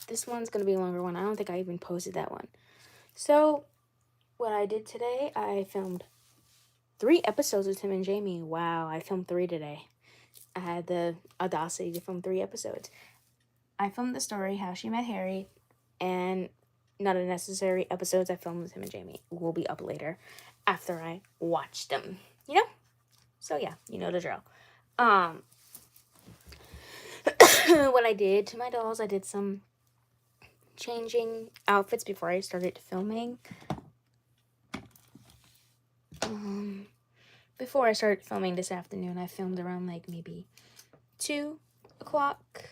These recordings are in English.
this one's going to be a longer one. I don't think I even posted that one. So, what I did today, I filmed 3 episodes with Tim and Jamie. Wow, I filmed 3 today. I had the audacity to film 3 episodes. I filmed the story, How She Met Harry, and Not Unnecessary episodes I filmed with Tim and Jamie will be up later after I watch them, you know? So yeah, you know the drill. What I did to my dolls, I did some changing outfits before I started filming. Before I started filming this afternoon, I filmed around like maybe 2 o'clock.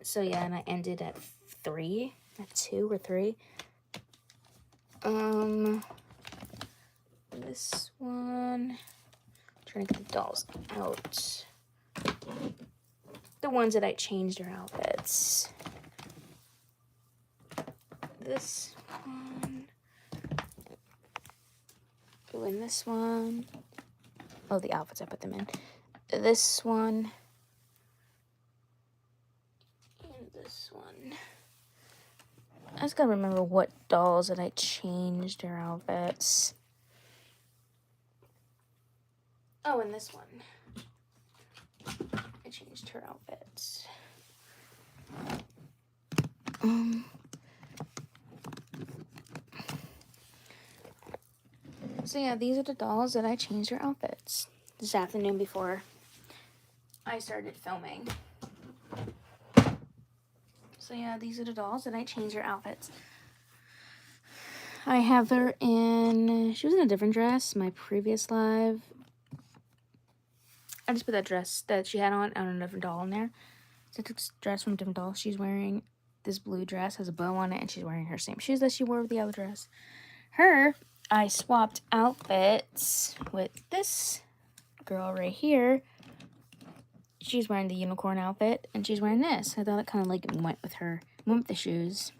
So yeah, and I ended at 3, at 2 or 3. This one, I'm trying to get the dolls out. The ones that I changed their outfits. This one. Ooh, and this one. Oh, the outfits I put them in. This one. And this one. I just gotta remember what dolls that I changed their outfits. Oh, and this one. I changed her outfits. So yeah, these are the dolls that I changed their outfits this afternoon before I started filming. So yeah, these are the dolls that I changed their outfits. I have her in, she was in a different dress, my previous live. I just put that dress that she had on a different doll in there. So I took this dress from a different doll. She's wearing this blue dress, has a bow on it, and she's wearing her same shoes that she wore with the other dress. Her, I swapped outfits with this girl right here. She's wearing the unicorn outfit, and she's wearing this. I thought it kind of like went with her, went with the shoes.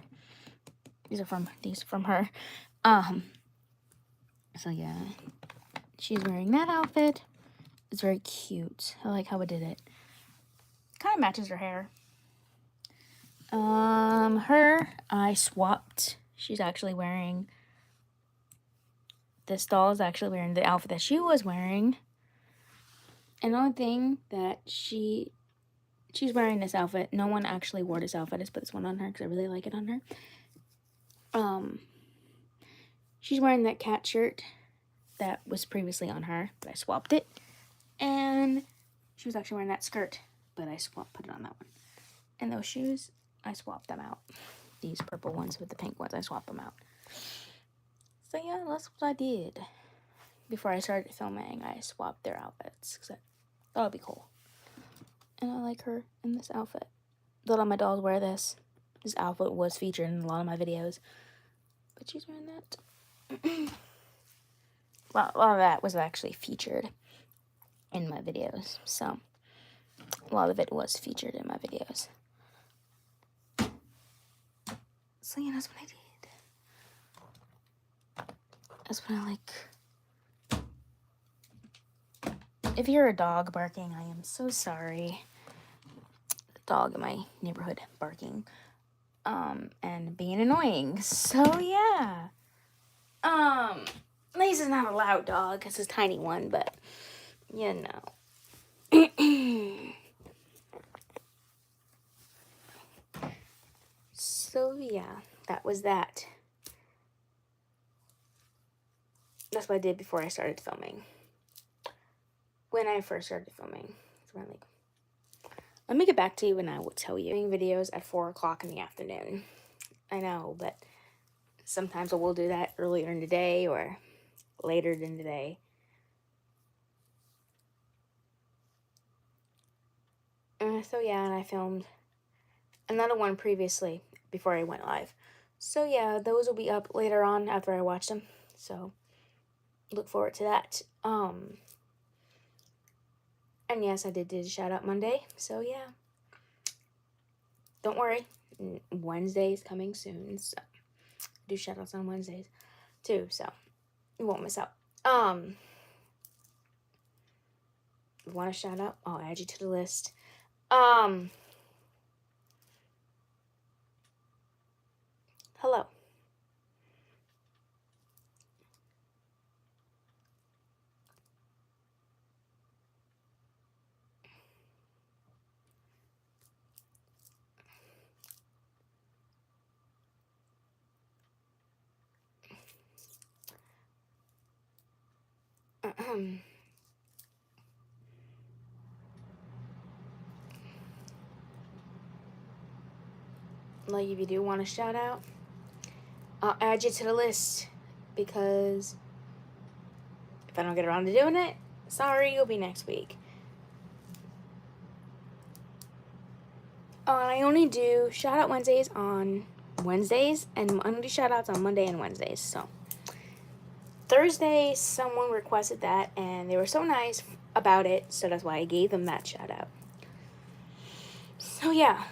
These are from her. So yeah, she's wearing that outfit. It's very cute. I like how it did it. Kind of matches her hair. Her, I swapped. She's actually wearing, this doll is actually wearing the outfit that she was wearing. And the only thing that she's wearing this outfit. No one actually wore this outfit. I just put this one on her because I really like it on her. She's wearing that cat shirt that was previously on her, but I swapped it. And she was actually wearing that skirt, but I put it on that one. And those shoes, I swapped them out. These purple ones with the pink ones, I swapped them out. So yeah, that's what I did. Before I started filming, I swapped their outfits because I thought it'd be cool. And I like her in this outfit. A lot of my dolls wear this. This outfit was featured in a lot of my videos. But she's wearing that. Well, a lot of that was actually featured in my videos. So, a lot of it was featured in my videos. So, yeah, that's what I did. That's what I like. If you're a dog barking, I am so sorry. The dog in my neighborhood barking. And being annoying. So, yeah. Lace is not a loud dog. It's a tiny one, but, you know. So, yeah, that was that. That's what I did before I started filming. When I first started filming. It's around like, let me get back to you and I will tell you. I'm doing videos at 4 o'clock in the afternoon. I know, but sometimes I will do that earlier in the day or later in the day. So yeah, and I filmed another one previously before I went live. So yeah, those will be up later on after I watch them. So look forward to that. And yes, I did a shout out Monday. So yeah. Don't worry. Wednesday's coming soon. So I do shout outs on Wednesdays too, so you won't miss out. If you want a shout out, I'll add you to the list. Like, if you do want a shout out, I'll add you to the list, because if I don't get around to doing it, sorry, you'll be next week. I only do shout out Wednesdays on Wednesdays, and I only do shout outs on Monday and Wednesdays. So Thursday, someone requested that, and they were so nice about it, so that's why I gave them that shout out. So yeah.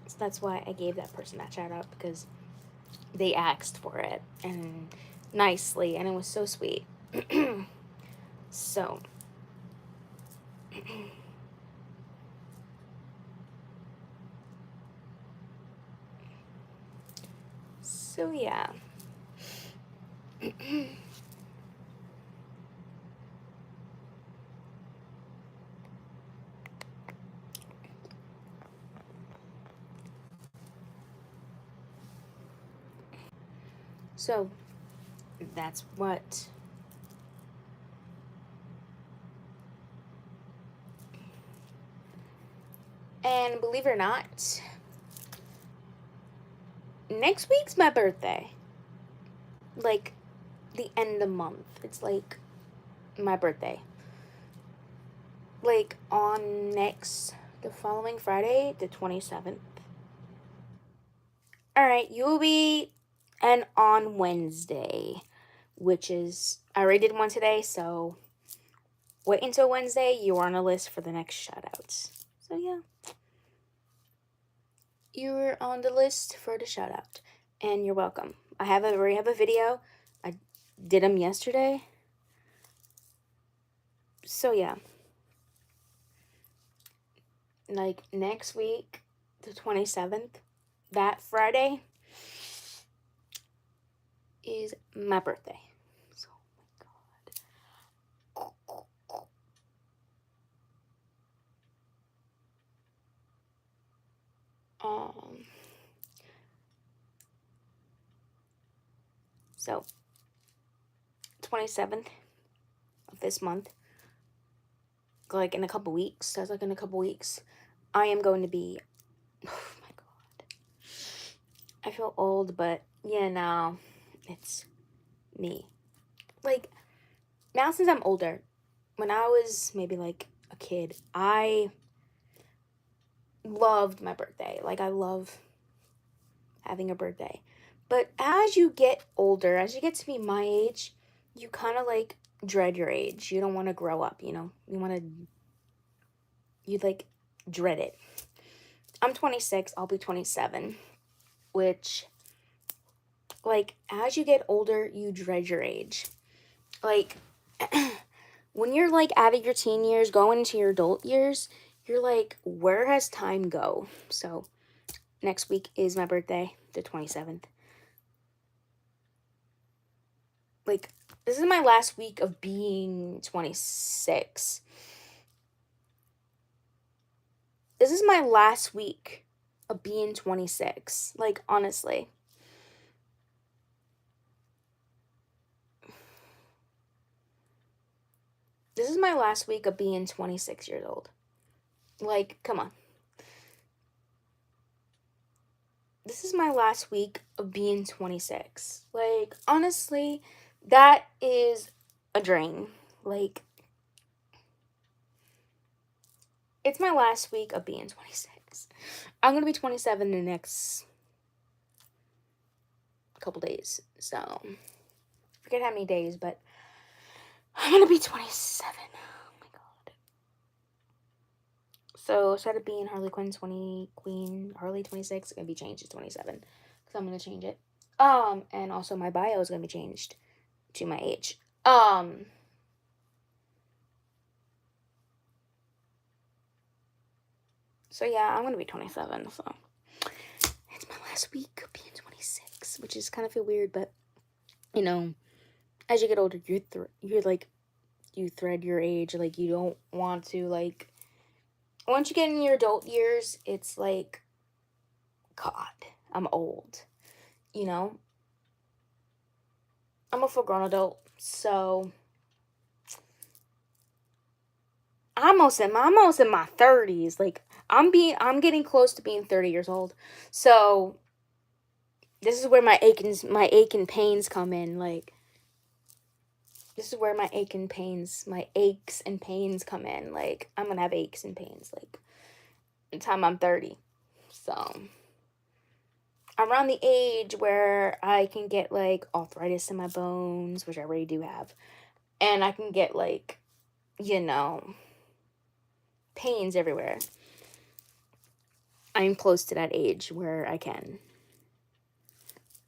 So that's why I gave that person that shout out, because they asked for it, and nicely, and it was so sweet. So yeah. So that's what. And believe it or not, next week's my birthday. Like, the end of the month. It's like my birthday. Like, the following Friday, the 27th. Alright, you will be on Wednesday, which is, I already did one today, so wait until Wednesday. You're on a list for the next shoutouts. So yeah. You're on the list for the shout out, and you're welcome. I already have a video. I did them yesterday. So yeah. Like, next week, the 27th, that Friday, is my birthday. So, oh my God. So, 27th of this month, like in a couple weeks, that's like in a couple weeks, I am going to be, oh my God. I feel old, but yeah, no, it's me. Like, now since I'm older, when I was maybe like a kid, I loved my birthday. Like, I love having a birthday. But as you get older, as you get to be my age, you kind of like dread your age. You don't want to grow up, you know? You like dread it. I'm 26, I'll be 27, which, like, as you get older, you dread your age. Like, when you're like out of your teen years, going into your adult years, you're like, where has time go? So next week is my birthday, the 27th. Like, this is my last week of being 26. This is my last week of being 26. Like, honestly. This is my last week of being 26 years old. Like, come on. This is my last week of being 26. Like, honestly, that is a drain. Like, it's my last week of being 26. I'm going to be 27 in the next couple days. So, I forget how many days, but I'm going to be 27. Oh my God. So, instead of being Queen Harley 26, it's going to be changed to 27. Because I'm going to change it. And also my bio is going to be changed to my age. So yeah, I'm going to be 27, so it's my last week of being 26, which is kind of feel weird, but, you know, as you get older, you're like, you thread your age, like, you don't want to, like, once you get in your adult years, it's like, God, I'm old. you know, I'm a full-grown adult, so I'm almost in my 30s. Like, I'm getting close to being 30 years old. So this is where my ache and pains come in. Like, this is where my aches and pains come in. Like, I'm gonna have aches and pains, like, the time I'm 30. So I'm around the age where I can get, like, arthritis in my bones, which I already do have. And I can get, like, you know, pains everywhere. I'm close to that age where I can.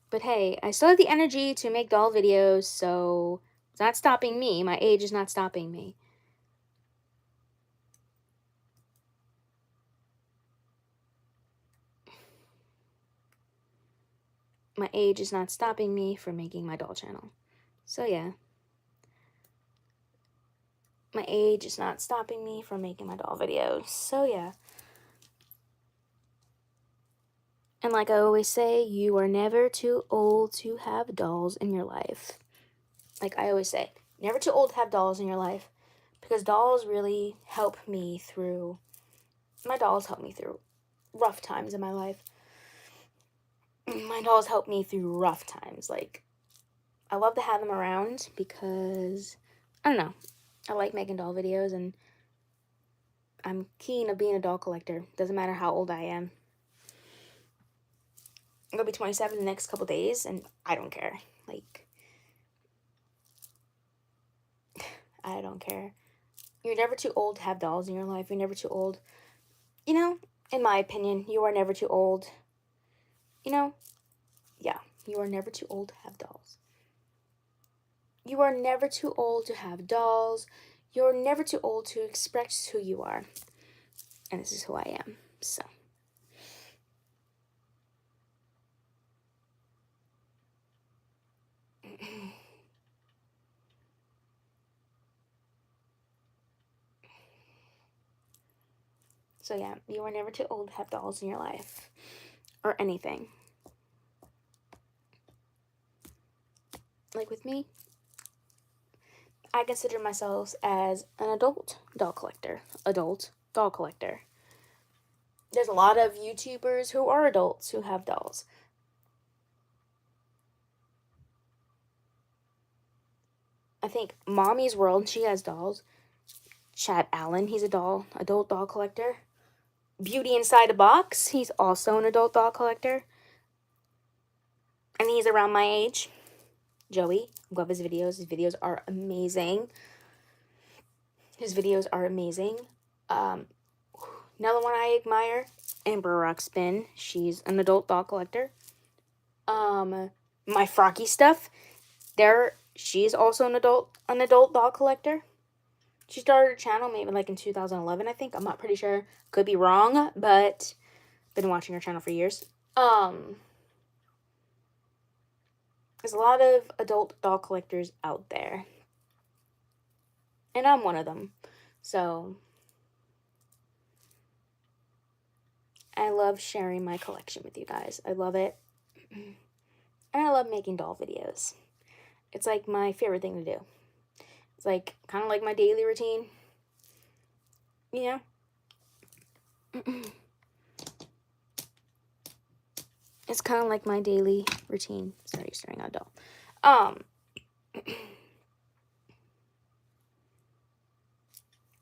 But hey, I still have the energy to make doll videos, so it's not stopping me. My age is not stopping me. My age is not stopping me from making my doll channel. So yeah. My age is not stopping me from making my doll videos. So yeah. And like I always say, you are never too old to have dolls in your life. Like I always say, never too old to have dolls in your life. Because dolls really help me through, my dolls help me through rough times in my life. My dolls help me through rough times. Like, I love to have them around because, I don't know, I like making doll videos and I'm keen of being a doll collector. Doesn't matter how old I am. I'm gonna be 27 in the next couple days, and I don't care. Like, I don't care. You're never too old to have dolls in your life. You're never too old. You know, in my opinion, you are never too old. You know, yeah, you are never too old to have dolls. You are never too old to have dolls. You're never too old to express who you are. And this is who I am, so. So yeah, you are never too old to have dolls in your life. Or anything. Like with me, I consider myself as an adult doll collector. Adult doll collector. There's a lot of YouTubers who are adults who have dolls. I think Mommy's World, she has dolls. Chad Allen, he's adult doll collector. Beauty Inside a Box, he's also an adult doll collector. And he's around my age. Joey, love his videos. His videos are amazing. Another one I admire, Amber Rockspin. She's an adult doll collector. My Frocky Stuff. She's also an adult doll collector. She started her channel maybe like in 2011, I think. I'm not pretty sure. Could be wrong, but been watching her channel for years. There's a lot of adult doll collectors out there. And I'm one of them. So I love sharing my collection with you guys. I love it. And I love making doll videos. It's like my favorite thing to do. It's like kind of like my daily routine. You know? It's kind of like my daily routine. Sorry, staring at a doll.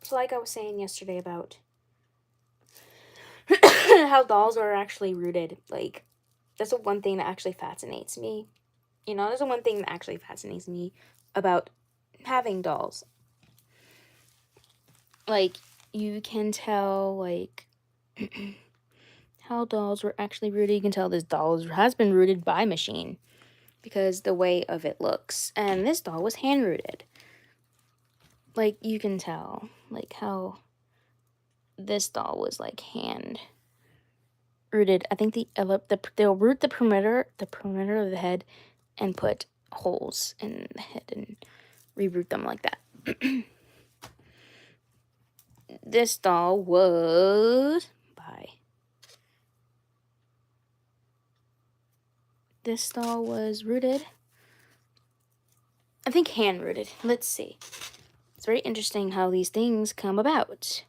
So like I was saying yesterday about how dolls are actually rooted. Like, that's the one thing that actually fascinates me. You know, that's the one thing that actually fascinates me about having dolls. Like, you can tell, like, how dolls were actually rooted. You can tell this doll has been rooted by machine because the way of it looks. And this doll was hand rooted. Like, you can tell, like, how this doll was, like, hand rooted. I think they'll root the perimeter of the head and put holes in the head and reroot them like that. This doll was this doll was rooted. I think hand rooted. Let's see. It's very interesting how these things come about.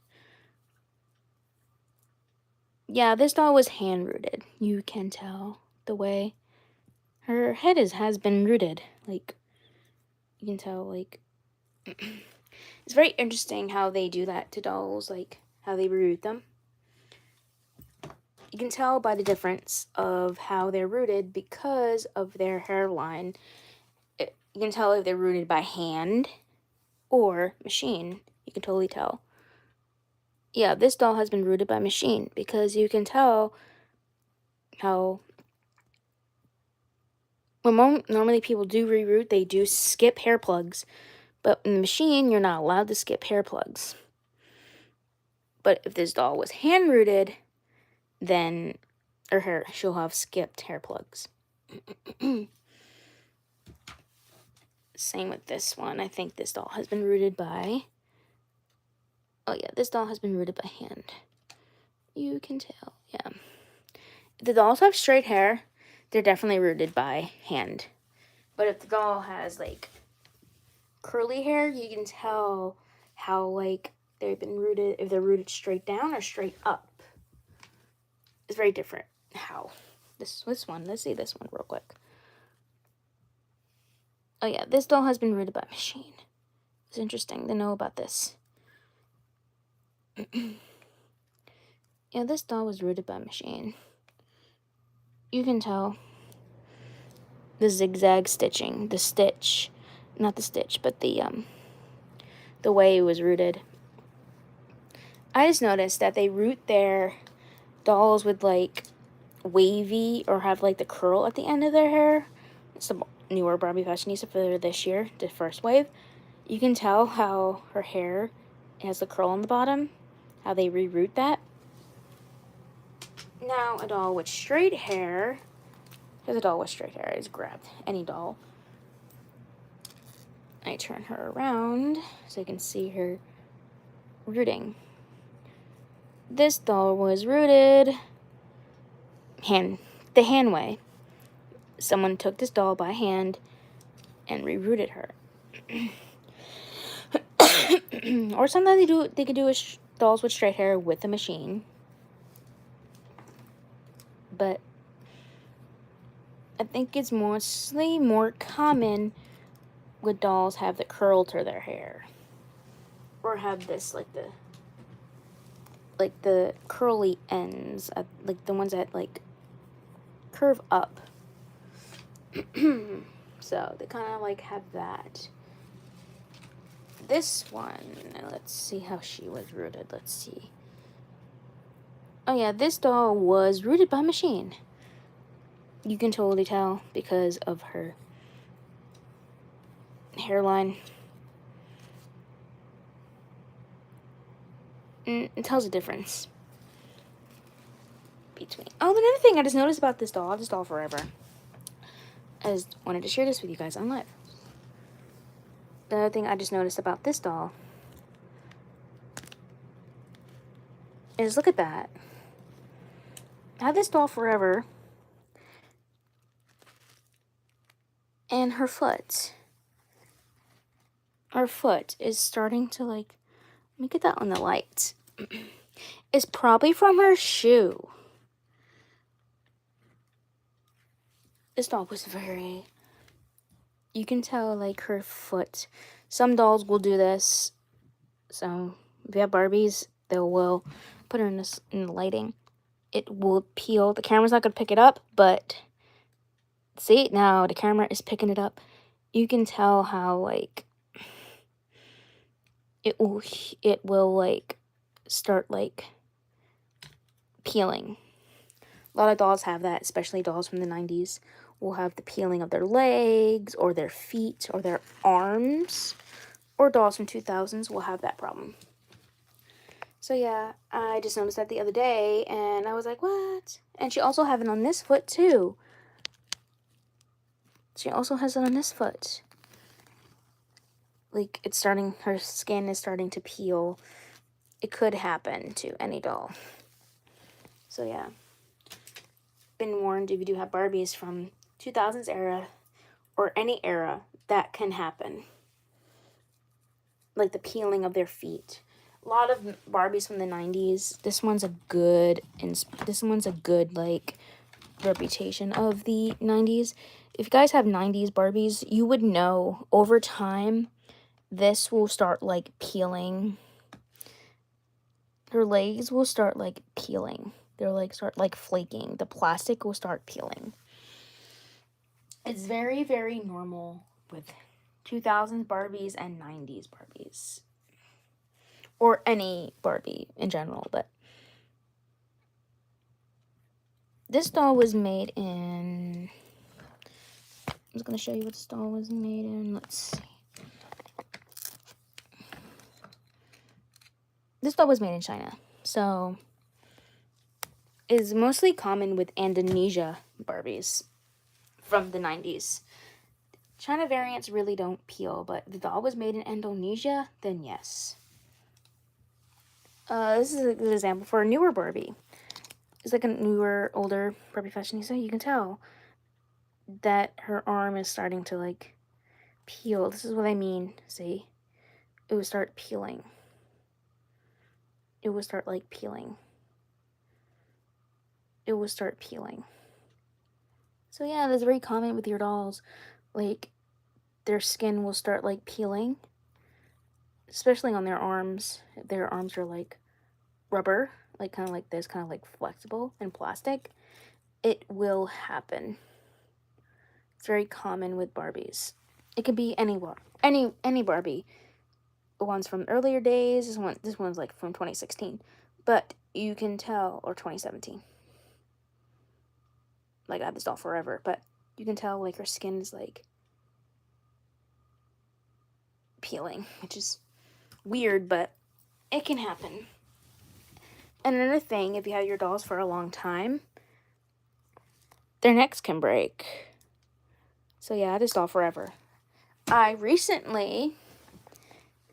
Yeah, this doll was hand rooted. You can tell the way her head has been rooted. Like, you can tell, like, it's very interesting how they do that to dolls, like, how they root them. You can tell by the difference of how they're rooted because of their hairline. You can tell if they're rooted by hand or machine. You can totally tell. Yeah, this doll has been rooted by machine because you can tell how when normally people do reroot, they do skip hair plugs. But in the machine, you're not allowed to skip hair plugs. But if this doll was hand rooted, then she'll have skipped hair plugs. Same with this one. I think this doll has been rooted by... Oh yeah, this doll has been rooted by hand. You can tell, yeah. If the dolls have straight hair, they're definitely rooted by hand. But if the doll has, like, curly hair, you can tell how, like, they've been rooted, if they're rooted straight down or straight up. It's very different how. This one, let's see this one real quick. Oh yeah, this doll has been rooted by machine. It's interesting to know about this. Yeah, this doll was rooted by machine. You can tell the zigzag stitching, the stitch, not the stitch, but the way it was rooted. I just noticed that they root their dolls with, like, wavy or have, like, the curl at the end of their hair. It's the newer Barbie fashionista for this year, the first wave. You can tell how her hair has the curl on the bottom, how they reroot that. Now, a doll with straight hair, here's a doll with straight hair. I just grabbed any doll. I turn her around so you can see her rooting. This doll was rooted the hand way. Someone took this doll by hand and rerooted her. Or sometimes they could do dolls with straight hair with a machine. But I think it's mostly more common with dolls have the curl to their hair. Or have this, like the curly ends, like the ones that, like, curve up. So they kind of, like, have that. This one, let's see how she was rooted. Let's see. Oh yeah, this doll was rooted by machine. You can totally tell because of her hairline. It tells a difference between... Oh, another thing I just noticed about this doll. I'll this doll forever. I just wanted to share this with you guys on live. The other thing I just noticed about this doll is, look at that. I had this doll forever. And her foot is starting to, like, let me get that on the light. It's probably from her shoe. This doll was very... You can tell, like, her foot. Some dolls will do this. So, if you have Barbies, they will put her in the lighting. It will peel. The camera's not going to pick it up, but... See, now the camera is picking it up. You can tell how, like... It will, like, start, like, peeling. A lot of dolls have that, especially dolls from the 90s. Will have the peeling of their legs, or their feet, or their arms. Or dolls from 2000s will have that problem. So yeah, I just noticed that the other day, and I was like, what? And she also has it on this foot, too. She also has it on this foot. Like, it's starting, her skin is starting to peel. It could happen to any doll. So yeah. Been warned if you do have Barbies from 2000s era or any era that can happen. Like the peeling of their feet. A lot of Barbies from the 90s. This one's a good like reputation of the 90s. If you guys have 90s Barbies, you would know over time this will start like peeling. Her legs will start like peeling. Their legs start like flaking. The plastic will start peeling. It's very, very normal with 2000s Barbies and 90s Barbies. Or any Barbie in general, but this doll was made in... I'm just going to show you what this doll was made in. Let's see. This doll was made in China, so is mostly common with Indonesia Barbies from the 90s. China variants really don't peel, but if the doll was made in Indonesia, then yes. This is a good example for a newer Barbie. It's like a newer, older Barbie fashionista. You can tell that her arm is starting to like peel. This is what I mean. See? It will start peeling. It will start like peeling. It will start peeling. So yeah, that's very common with your dolls. Like, their skin will start like peeling. Especially on their arms. Their arms are like rubber. Like kind of like this, kind of like flexible and plastic. It will happen. It's very common with Barbies. It could be any Barbie. The ones from earlier days. This one's like from 2016, but you can tell, or 2017. Like I had this doll forever, but you can tell like her skin is like peeling, which is weird, but it can happen. And another thing, if you have your dolls for a long time, their necks can break. So yeah, I had this doll forever.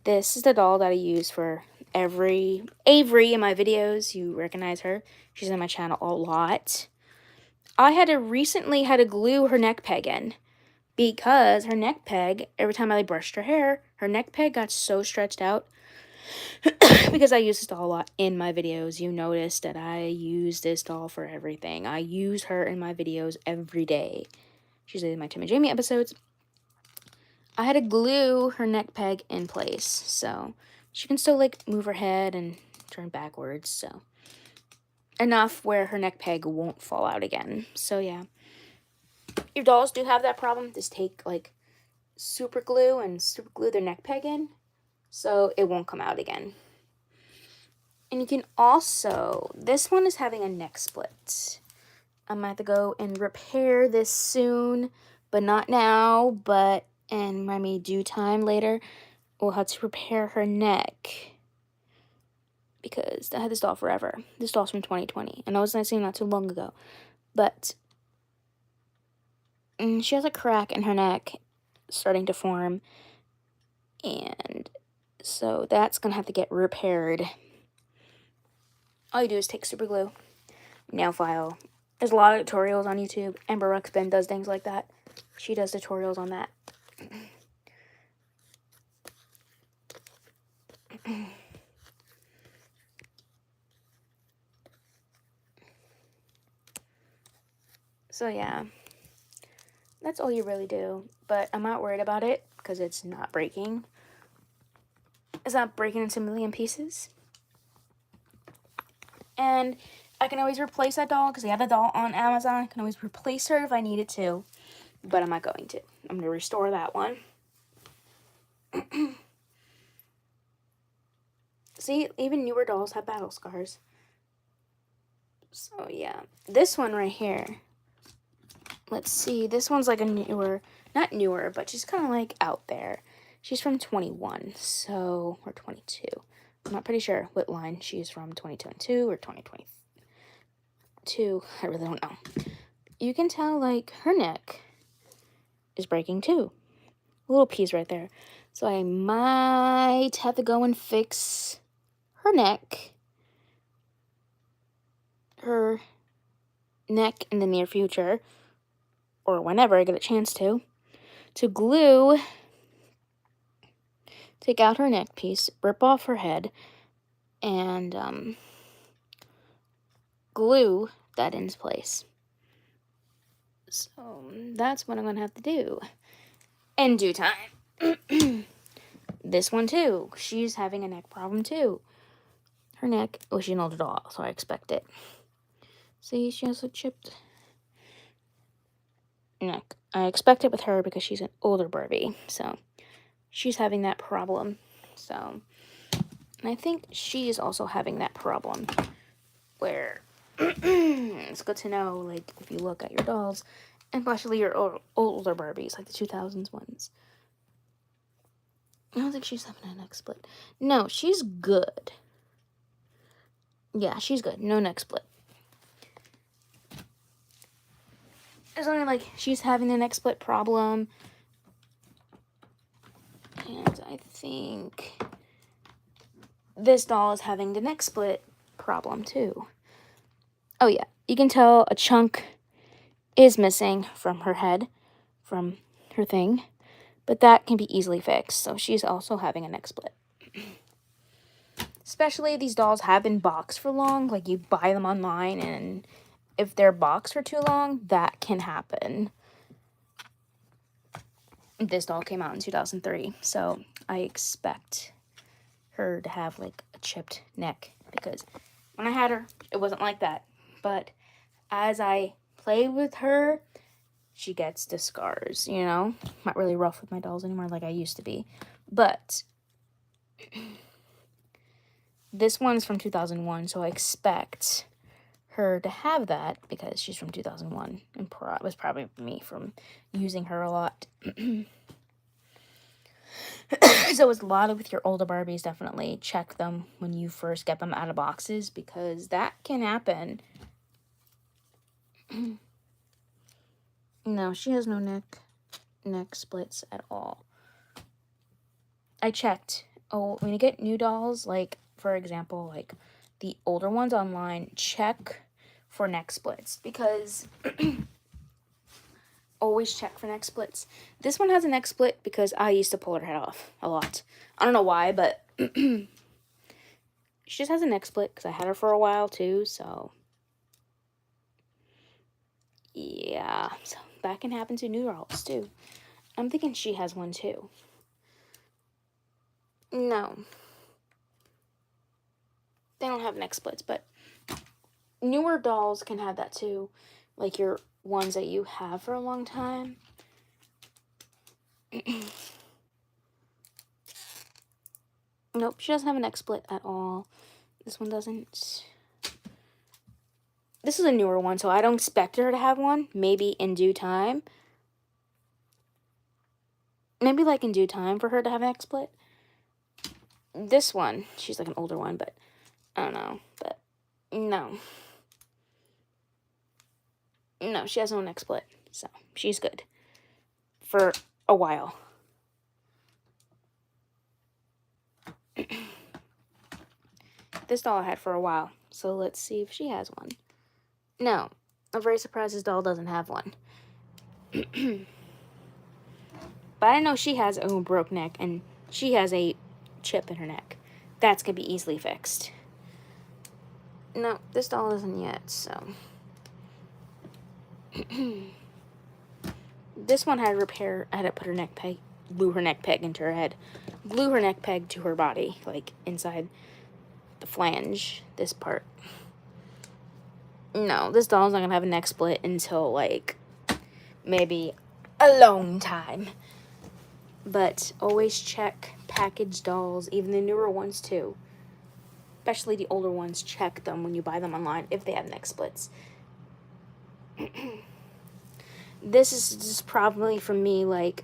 This is the doll that I use for Avery in my videos. You recognize her. She's on my channel a lot. I recently had to glue her neck peg in because her neck peg, every time I brushed her hair, her neck peg got so stretched out because I use this doll a lot in my videos. You noticed that I use this doll for everything. I use her in my videos every day. She's in my Tim and Jamie episodes. I had to glue her neck peg in place, so she can still, like, move her head and turn backwards, so enough where her neck peg won't fall out again. So, yeah. Your dolls do have that problem. Just take, like, super glue and super glue their neck peg in, so it won't come out again. And you can also, this one is having a neck split. I'm going to have to go and repair this soon, but not now, but in my due time later, we'll have to repair her neck because I had this doll forever. This doll's from 2020. I know it's not too long ago, but she has a crack in her neck starting to form, and so that's gonna have to get repaired. All you do is take super glue, nail file. There's a lot of tutorials on YouTube. Amber Ruxpin does things like that. She does tutorials on that. So yeah, that's all you really do. But I'm not worried about it because it's not breaking. It's not breaking into a million pieces. And I can always replace that doll because I have the doll on Amazon. I can always replace her if I needed to, but I'm not going to. I'm going to restore that one. See, even newer dolls have battle scars. So yeah, this one right here. Let's see, this one's like a newer, not newer, but she's kind of like out there. She's from 21, so, or 22. I'm not pretty sure what line she's from, 2022 or 2022. I really don't know. You can tell, like, her neck is breaking too. A little piece right there. So I might have to go and fix her neck in the near future. or whenever I get a chance to glue, take out her neck piece, rip off her head, and glue that into place. So that's what I'm going to have to do in due time. This one too. She's having a neck problem too. Her neck, oh, she's an older doll, so I expect it. See, she has a chipped neck. I expect it with her because she's an older Barbie, so she's having that problem. So, and I think she's also having that problem where it's good to know, like, if you look at your dolls, and especially your older Barbies, like the 2000s ones. I don't think she's having a neck split. No, she's good. Yeah, she's good. No neck split. It's only like she's having the neck split problem. And I think this doll is having the neck split problem too. Oh yeah, you can tell a chunk is missing from her head, from her thing. But that can be easily fixed. So she's also having a neck split. Especially these dolls have been boxed for long. Like you buy them online and if they're boxed for too long, that can happen. This doll came out in 2003. So I expect her to have like a chipped neck. Because when I had her, it wasn't like that. But as I play with her, she gets the scars, you know? I'm not really rough with my dolls anymore like I used to be. But this one's from 2001, so I expect her to have that because she's from 2001. And it was probably me from using her a lot. So it's a lot with your older Barbies. Definitely check them when you first get them out of boxes because that can happen. No, she has no neck splits at all. I checked. Oh, when you get new dolls, like, for example, like, the older ones online, check for neck splits. Because, always check for neck splits. This one has a neck split because I used to pull her head off a lot. I don't know why, but she just has a neck split because I had her for a while, too, so yeah, so that can happen to new dolls too. I'm thinking she has one too. No. They don't have neck splits, but newer dolls can have that too. Like your ones that you have for a long time. Nope, she doesn't have a neck split at all. This one doesn't. This is a newer one, so I don't expect her to have one. Maybe in due time. Maybe like in due time for her to have a neck split. This one, she's like an older one, but I don't know. But no. No, she has no neck split. So she's good. For a while. This doll I had for a while. So let's see if she has one. No. I'm very surprised this doll doesn't have one. But I know she has a broke neck and she has a chip in her neck. That's going to be easily fixed. No, this doll isn't yet, so. This one had to repair, I had to put her neck peg, glue her neck peg into her head. Glue her neck peg to her body, like inside the flange, this part. No, this doll's not going to have a neck split until, like, maybe a long time. But always check packaged dolls, even the newer ones too. Especially the older ones, check them when you buy them online if they have neck splits. This is just probably from me, like,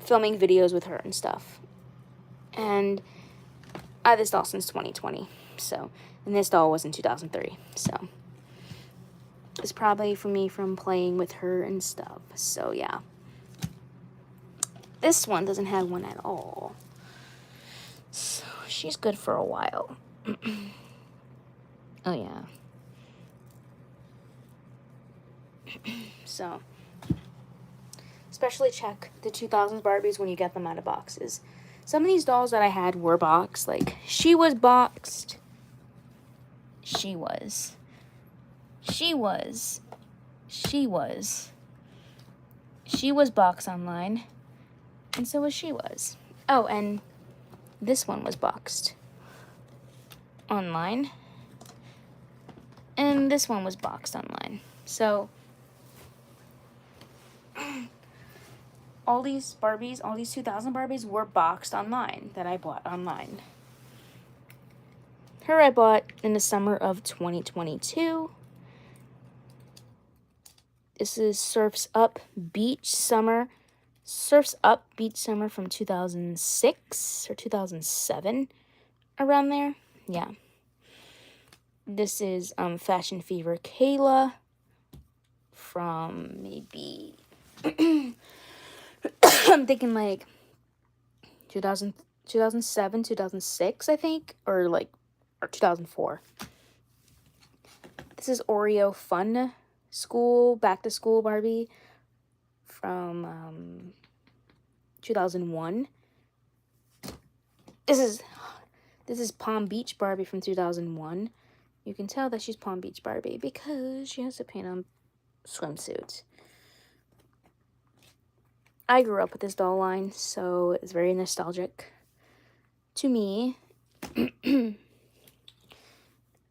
filming videos with her and stuff. And I had this doll since 2020, so, and this doll was in 2003, so. It's probably from me from playing with her and stuff, so yeah. This one doesn't have one at all. So she's good for a while. Oh yeah. So, especially check the 2000s Barbies when you get them out of boxes. Some of these dolls that I had were boxed. Like, she was boxed. She was boxed online. And so was she was. Oh, and this one was boxed online. And this one was boxed online. So, all these Barbies, all these 2000 Barbies were boxed online that I bought online. Her I bought in the summer of 2022. This is Surf's Up Beach Summer from 2006 or 2007, around there. Yeah. This is Fashion Fever Kayla from maybe I'm thinking like 2007, 2006, I think, or 2004. This is Oreo Fun School, Back to School Barbie from 2001. This is Palm Beach Barbie from 2001. You can tell that she's Palm Beach Barbie because she has a paint-on swimsuit. I grew up with this doll line, so it's very nostalgic to me.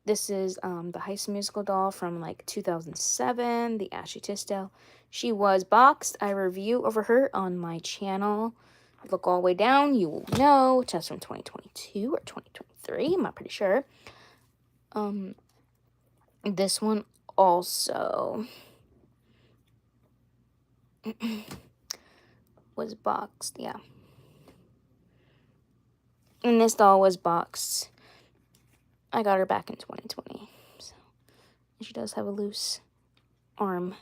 This is the High School Musical doll from 2007, the Ashley Tisdale. She was boxed. I review over her on my channel. Look all the way down, you will know. It's from 2022 or 2023, I'm not pretty sure. This one also was boxed, yeah. And this doll was boxed. I got her back in 2020. So she does have a loose arm.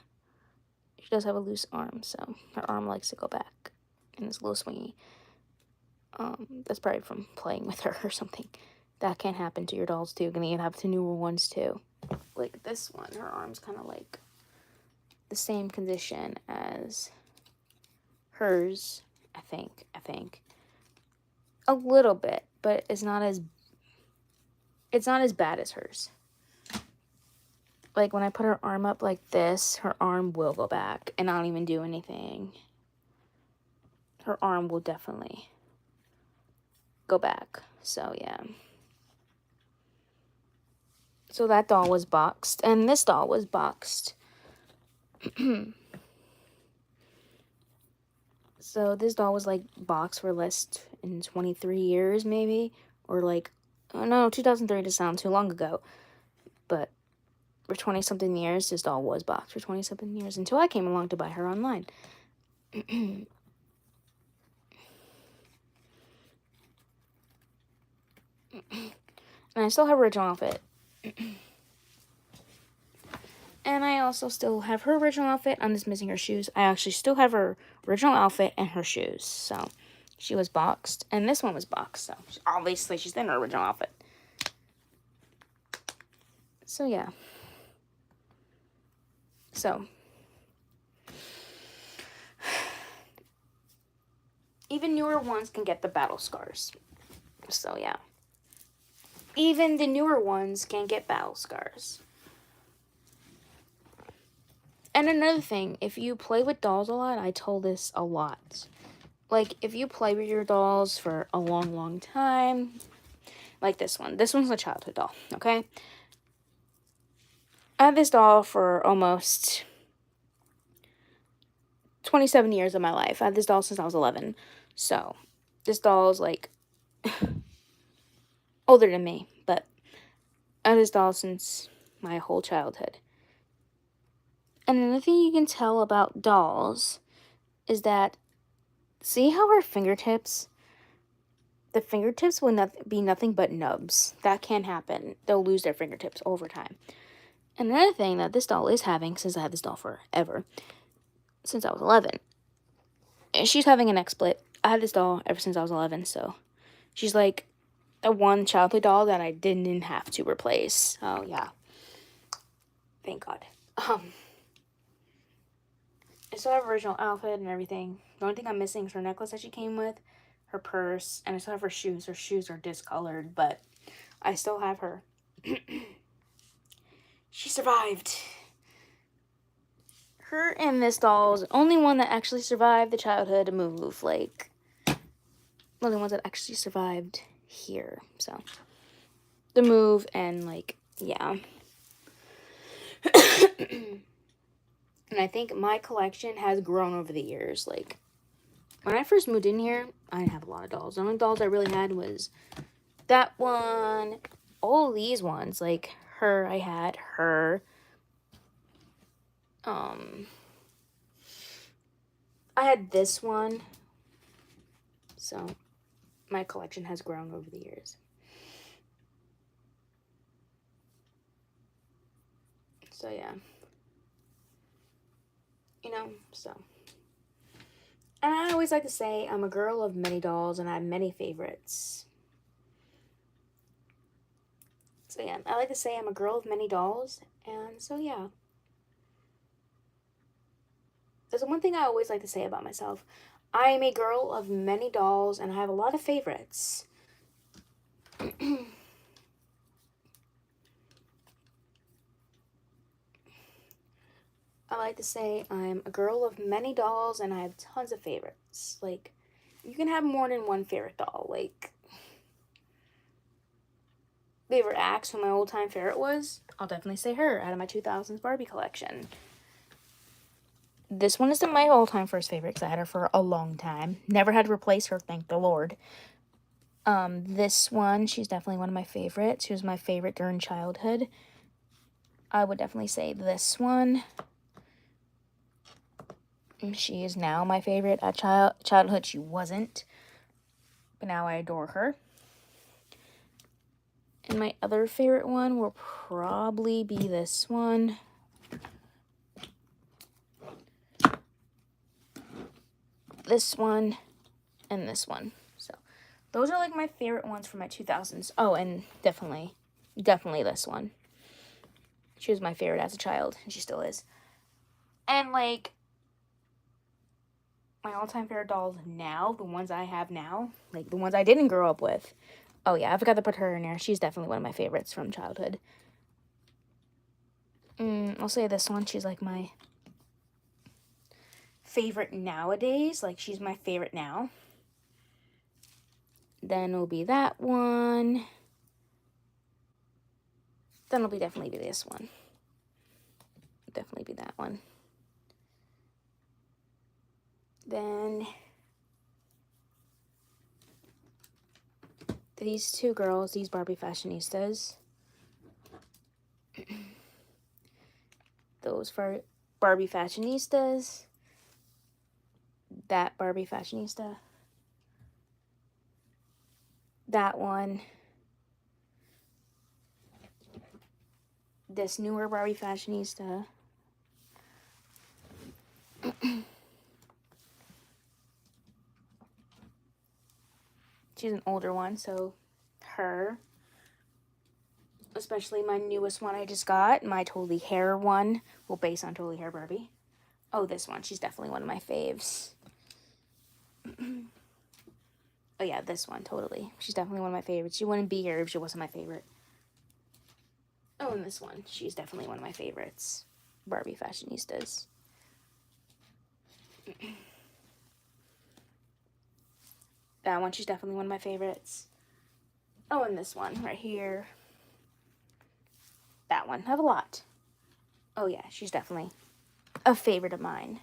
So her arm likes to go back. And it's a little swingy. That's probably from playing with her or something. That can happen to your dolls too. Gonna even happen to newer ones too. Like this one, her arm's kind of like the same condition as hers, I think. A little bit, but it's not as bad as hers. Like when I put her arm up like this, her arm will go back and I don't even do anything. Her arm will definitely go back. So yeah. So that doll was boxed and this doll was boxed. So this doll was boxed for less than 23 years maybe, or oh no, 2003 doesn't sound too long ago, but for 20-something years, this doll was boxed for 20-something years until I came along to buy her online. And I still have her original outfit. And I also still have her original outfit. I'm just missing her shoes. I actually still have her original outfit and her shoes. So, she was boxed. And this one was boxed. So, obviously, she's in her original outfit. So, yeah. So, even newer ones can get the battle scars. So, yeah. Even the newer ones can get battle scars. And another thing, if you play with dolls a lot, I told this a lot. If you play with your dolls for a long, long time, like this one. This one's a childhood doll, okay? I had this doll for almost 27 years of my life. I had this doll since I was 11. So, this doll is, older than me. But I had this doll since my whole childhood. And another thing you can tell about dolls is that, see how her fingertips, the fingertips will be nothing but nubs. That can happen. They'll lose their fingertips over time. And another thing that this doll is having, since I had this doll forever, since I was 11, and she's having an XSplit. I had this doll ever since I was 11, so she's like a one childhood doll that I didn't have to replace. Oh, yeah. Thank God. still have her original outfit and everything. The only thing I'm missing is her necklace that she came with, her purse, and I still have her shoes. Her shoes are discolored, but I still have her. She survived. Her and this doll is the only one that actually survived the childhood move. Like, the only ones that actually survived here. So, the move and, like, yeah. And I think my collection has grown over the years. Like, when I first moved in here, I didn't have a lot of dolls. The only dolls I really had was that one, all these ones. Like, her, I had her. I had this one. So, my collection has grown over the years. So, yeah. You know, so. And I always like to say I'm a girl of many dolls and I have many favorites. So, yeah. I like to say I'm a girl of many dolls. And so, yeah. There's one thing I always like to say about myself. I am a girl of many dolls and I have a lot of favorites. I like to say I'm a girl of many dolls and I have tons of favorites. Like, you can have more than one favorite doll. Like, if you ever asked who my old-time favorite was, I'll definitely say her out of my 2000s Barbie collection. This one is my all-time first favorite because I had her for a long time. Never had to replace her, thank the Lord. This one, she's definitely one of my favorites. She was my favorite during childhood. I would definitely say this one. She is now my favorite. At childhood, she wasn't. But now I adore her. And my other favorite one will probably be this one. This one. And this one. So, those are like my favorite ones for my 2000s. Oh, and definitely this one. She was my favorite as a child. And she still is. And like, my all-time favorite dolls now, the ones I have now, like the ones I didn't grow up with. Oh yeah, I forgot to put her in there. She's definitely one of my favorites from childhood. I'll say this one. She's like my favorite nowadays. Like, she's my favorite now. Then it'll be that one. Then it'll definitely be this one. Definitely be that one. Then these two girls, these Barbie fashionistas. Those for Barbie fashionistas. That Barbie fashionista. That one. This newer Barbie fashionista. She's an older one, so her. Especially my newest one I just got, my Totally Hair one. Well, based on Totally Hair Barbie. Oh, this one. She's definitely one of my faves. Oh, yeah, this one, totally. She's definitely one of my favorites. She wouldn't be here if she wasn't my favorite. Oh, and this one. She's definitely one of my favorites. Barbie fashionistas. That one, she's definitely one of my favorites. Oh, and this one right here. That one. I have a lot. Oh, yeah, she's definitely a favorite of mine.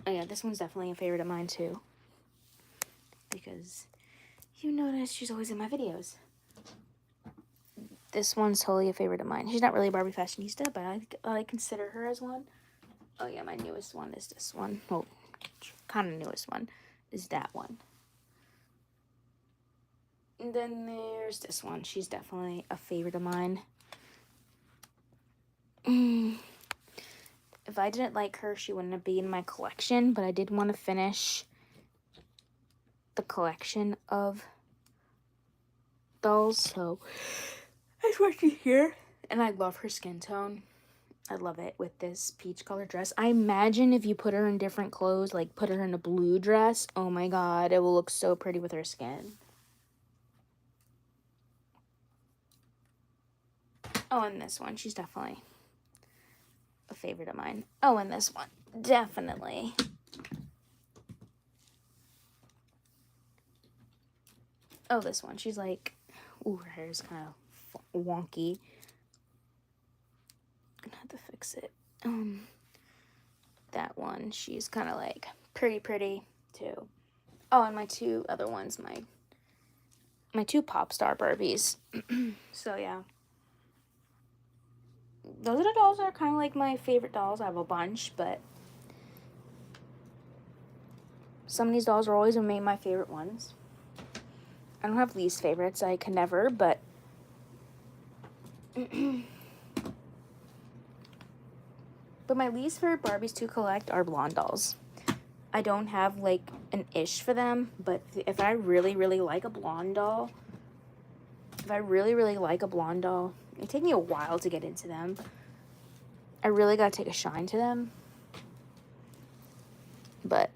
Oh, yeah, this one's definitely a favorite of mine, too. Because you notice she's always in my videos. This one's totally a favorite of mine. She's not really a Barbie fashionista, but I consider her as one. Oh, yeah, my newest one is this one. Well, kind of newest one is that one. And then there's this one. She's definitely a favorite of mine. If I didn't like her, she wouldn't be in my collection, but I did want to finish the collection of dolls, so that's what she's here. And I love her skin tone. I love it with this peach color dress. I imagine if you put her in different clothes, like put her in a blue dress, oh my god, it will look so pretty with her skin. Oh, and this one, she's definitely a favorite of mine. Oh, and this one, definitely. Oh, this one, she's like, ooh, her hair's kind of wonky. Gonna have to fix it. That one, she's kind of like pretty too. Oh, and my two other ones, my two pop star Barbies. So yeah, those are the dolls that are kind of like my favorite dolls. I have a bunch, but some of these dolls are always remain my favorite ones. I don't have least favorites. I can never, but but my least favorite Barbies to collect are blonde dolls. I don't have like an ish for them, but if I really like a blonde doll, it take me a while to get into them. I really gotta take a shine to them. But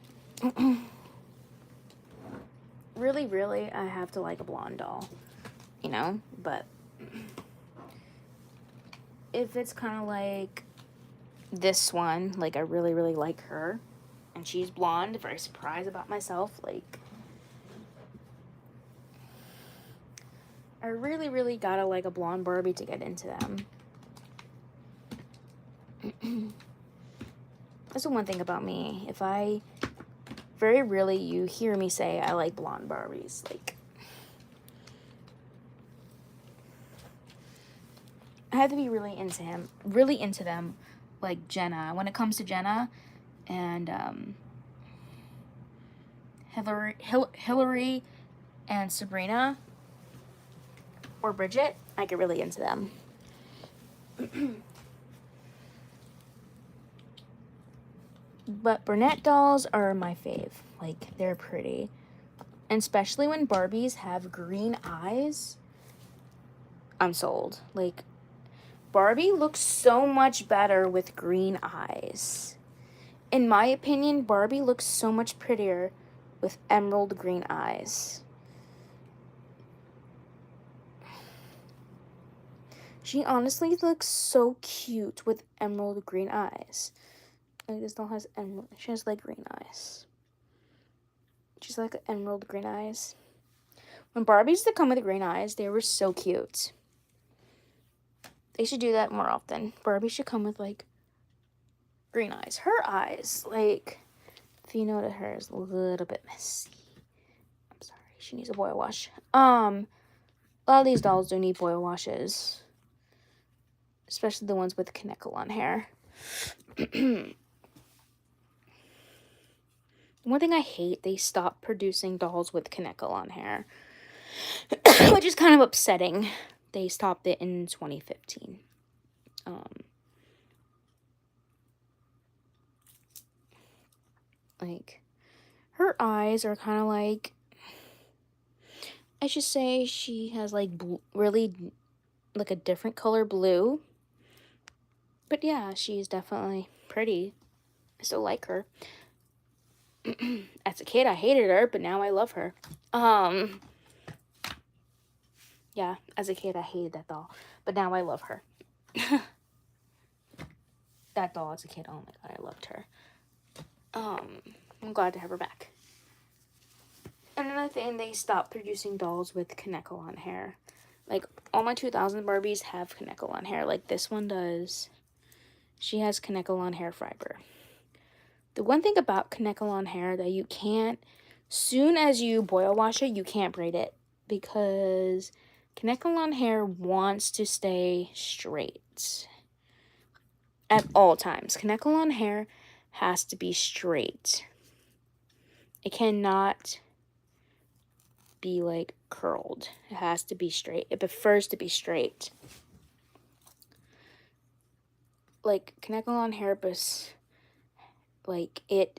really, I have to like a blonde doll, you know? But if it's kind of like this one, like I really like her, and she's blonde, very surprised about myself, like I really gotta like a blonde Barbie to get into them. That's the one thing about me. If I very rarely you hear me say I like blonde Barbies. Like I have to be really into them, like Jenna. When it comes to Jenna and Hillary and Sabrina or Bridget, I get really into them. But brunette dolls are my fave. Like, they're pretty. And especially when Barbies have green eyes, I'm sold. Like, Barbie looks so much better with green eyes. In my opinion, Barbie looks so much prettier with emerald green eyes. She honestly looks so cute with emerald green eyes. Like, this doll has emerald. She has, like, green eyes. She's, like, emerald green eyes. When Barbies that come with green eyes, they were so cute. They should do that more often. Barbie should come with, like, green eyes. Her eyes, like, if you notice, her is a little bit messy. I'm sorry. She needs a boil wash. A lot of these dolls do need boil washes. Especially the ones with Kanekalon hair. One thing I hate, they stopped producing dolls with Kanekalon hair. Which is kind of upsetting. They stopped it in 2015. Like, her eyes are kind of like, I should say she has like really like a different color blue. But yeah, she's definitely pretty. I still like her. As a kid, I hated her, but now I love her. Yeah, as a kid, I hated that doll, but now I love her. That doll as a kid, oh my god, I loved her. I'm glad to have her back. Another thing, they stopped producing dolls with Kanekalon hair. Like, all my 2000 Barbies have Kanekalon hair, like this one does. She has Kanekalon hair fiber. The one thing about Kanekalon hair that you can't, soon as you boil wash it, you can't braid it. Because Kanekalon hair wants to stay straight. At all times. Kanekalon hair has to be straight. It cannot be like curled. It has to be straight. It prefers to be straight. Like, Kanekalon hair, like, it...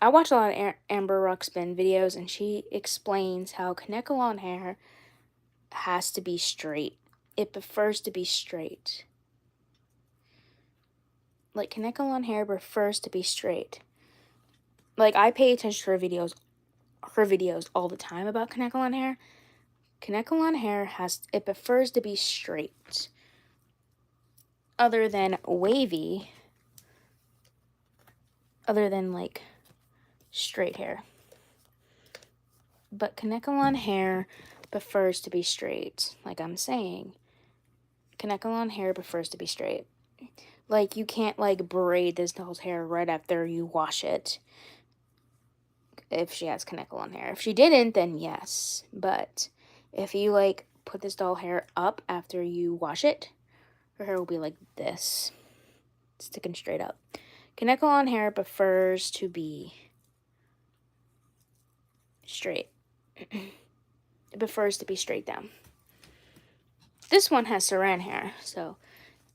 I watch a lot of Amber Ruxpin videos, and she explains how Kanekalon hair has to be straight. It prefers to be straight. like, Kaneko hair prefers to be straight. Like, I pay attention to her videos all the time about Kaneko hair. Kaneko hair it prefers to be straight. Other than wavy, other than like straight hair. But Kaneko hair prefers to be straight. Like I'm saying, Kaneko hair prefers to be straight. Like, you can't like braid this doll's hair right after you wash it. If she has Kaneko hair. If she didn't, then yes. But if you like put this doll hair up after you wash it, her hair will be like this, sticking straight up. Kaneko hair prefers to be straight. It prefers to be straight down. This one has saran hair, so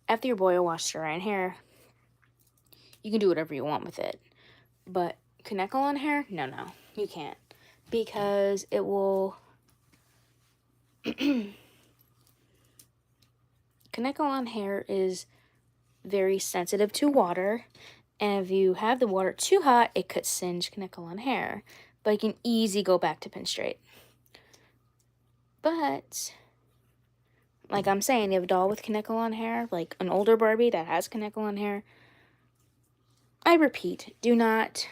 after your boy washes saran hair, you can do whatever you want with it. But Kaneko hair, no, you can't, because it will. Kaneko hair is very sensitive to water, and if you have the water too hot, it could singe Kaneko hair. But you can easily go back to pin straight. But like I'm saying, you have a doll with Kaneko hair, like an older Barbie that has Kaneko hair. I repeat, do not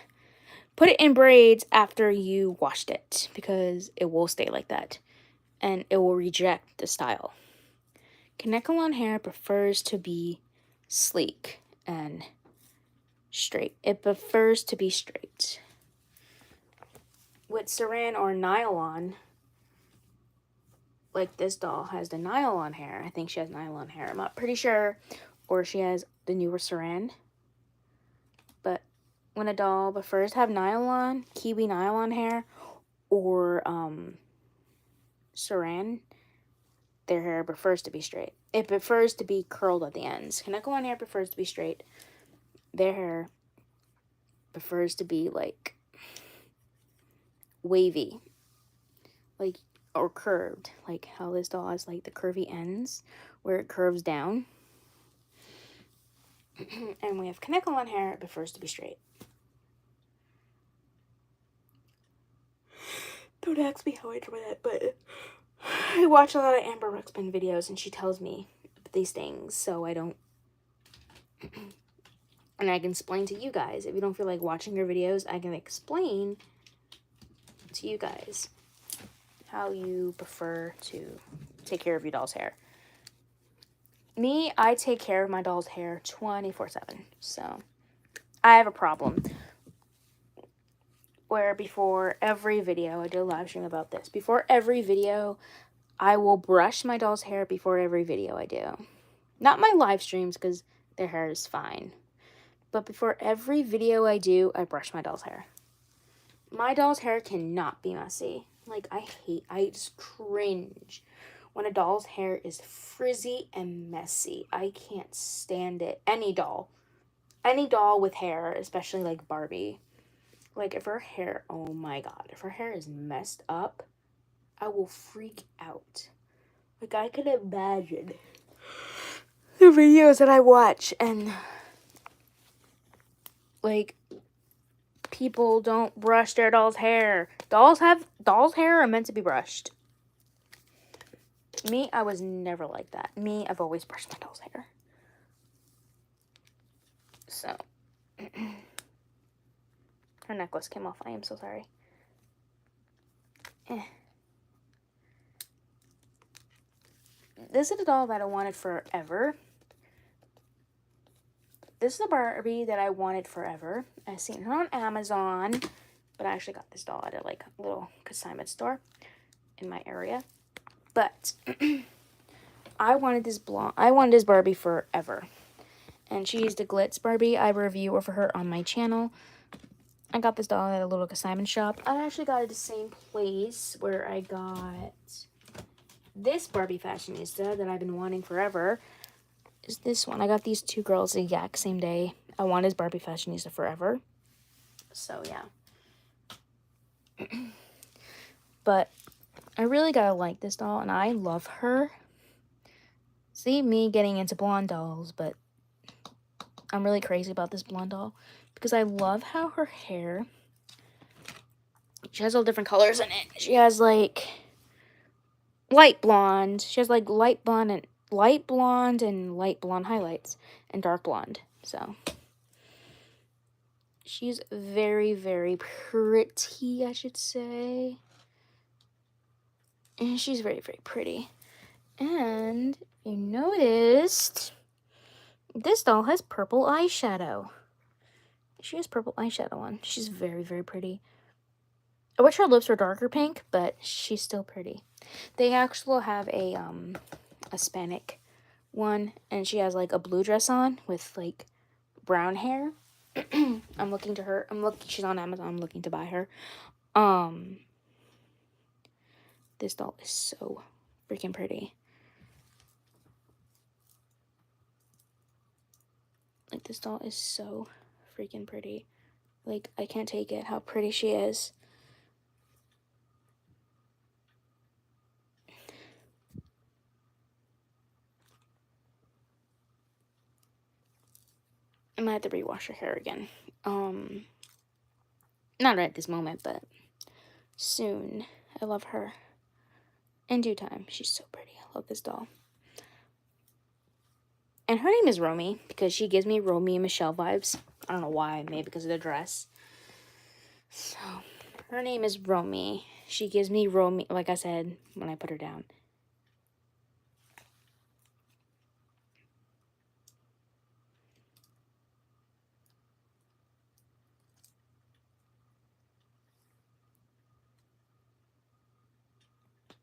put it in braids after you washed it, because it will stay like that, and it will reject the style. Kaneko hair prefers to be sleek and straight. It prefers to be straight. With saran or nylon, like this doll has the nylon hair. I think she has nylon hair. I'm not pretty sure. Or she has the newer saran. But when a doll prefers to have nylon, kiwi nylon hair, or saran, their hair prefers to be straight. It prefers to be curled at the ends. Kaneko hair prefers to be straight. Their hair prefers to be like wavy, like, or curved, like how this doll has like the curvy ends where it curves down. And we have Kaneko hair, it prefers to be straight. Don't ask me how I do that, but I watch a lot of Amber Ruxpin videos and she tells me these things, so I don't. And I can explain to you guys. If you don't feel like watching her videos, I can explain to you guys how you prefer to take care of your doll's hair. Me, I take care of my doll's hair 24/7. So I have a problem where before every video, I did a live stream about this. Before every video, I will brush my doll's hair before every video I do. Not my live streams, because their hair is fine. But before every video I do, I brush my doll's hair. My doll's hair cannot be messy. Like, I just cringe when a doll's hair is frizzy and messy. I can't stand it. Any doll with hair, especially like Barbie. Like, if her hair, oh my god, if her hair is messed up, I will freak out. Like, I can imagine the videos that I watch, and like, people don't brush their doll's hair. Doll's hair are meant to be brushed. Me, I was never like that. Me, I've always brushed my doll's hair. So, her necklace came off. I am so sorry. This is a doll that I wanted forever. This is a Barbie that I wanted forever. I've seen her on Amazon, but I actually got this doll at a like little consignment store in my area. But I wanted this Barbie forever. And she's the Glitz Barbie. I have a review of her on my channel. I got this doll at a little consignment shop. I actually got it at the same place where I got this Barbie fashionista that I've been wanting forever. Is this one. I got these two girls the exact same day. I wanted Barbie fashionista forever. So, yeah. But I really gotta like this doll, and I love her. See, me getting into blonde dolls, but I'm really crazy about this blonde doll because I love how her hair, she has all different colors in it. She has like light blonde. She has like light blonde and light blonde highlights and dark blonde. So she's very, very pretty, I should say. And she's very, very pretty. And you noticed this doll has purple eyeshadow. She has purple eyeshadow on. She's very, very pretty. I wish her lips were darker pink, but she's still pretty. They actually have a Hispanic one, and she has like a blue dress on with like brown hair. I'm looking to her. She's on Amazon. I'm looking to buy her. This doll is so freaking pretty. Like, this doll is so freaking pretty. Like, I can't take it how pretty she is. I might have to rewash her hair again. Not right at this moment, but soon. I love her. In due time. She's so pretty. I love this doll. And her name is Romy because she gives me Romy and Michelle vibes. I don't know why. Maybe because of the dress. So, her name is Romy. She gives me Romy, like I said when I put her down.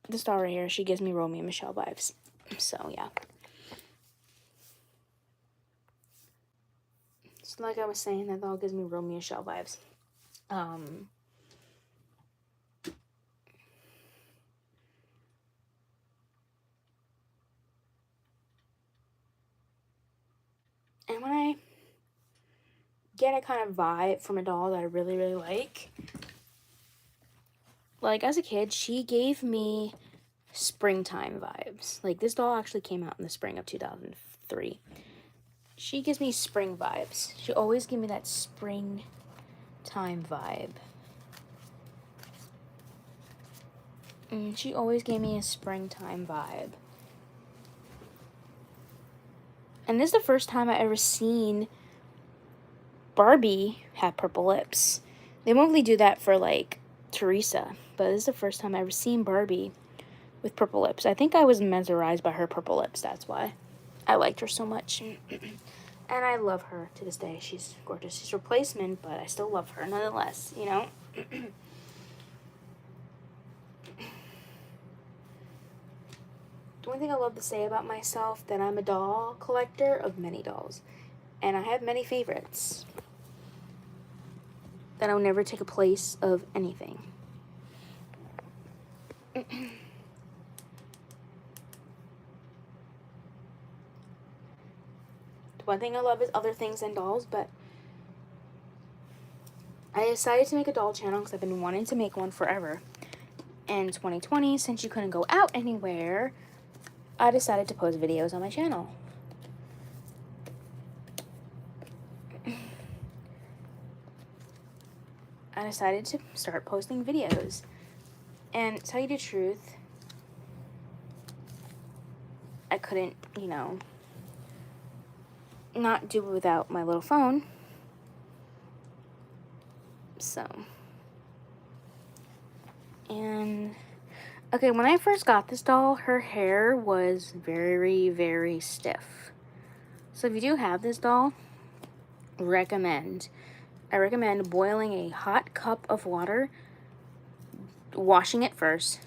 This doll right here, she gives me Romy and Michelle vibes. So, yeah. So, like I was saying, that doll gives me Romy and Michelle vibes. And when I get a kind of vibe from a doll that I really, really like as a kid, she gave me springtime vibes. Like, this doll actually came out in the spring of 2003. She gives me spring vibes. She always gives me that springtime vibe. She always gave me a springtime vibe. And this is the first time I ever seen Barbie have purple lips. They mostly do that for, like, Teresa. But this is the first time I ever seen Barbie with purple lips. I think I was mesmerized by her purple lips. That's why I liked her so much. And I love her to this day. She's gorgeous. She's a replacement, but I still love her nonetheless, you know? The one thing I love to say about myself, that I'm a doll collector of many dolls. And I have many favorites. That I will never take a place of anything. The one thing I love is other things than dolls, but I decided to make a doll channel because I've been wanting to make one forever. And 2020, since you couldn't go out anywhere, I decided to post videos on my channel. I decided to start posting videos. And to tell you the truth, I couldn't, you know, not do it without my little phone. So, and okay, when I first got this doll, her hair was very, very stiff. So if you do have this doll, I recommend boiling a hot cup of water, washing it first,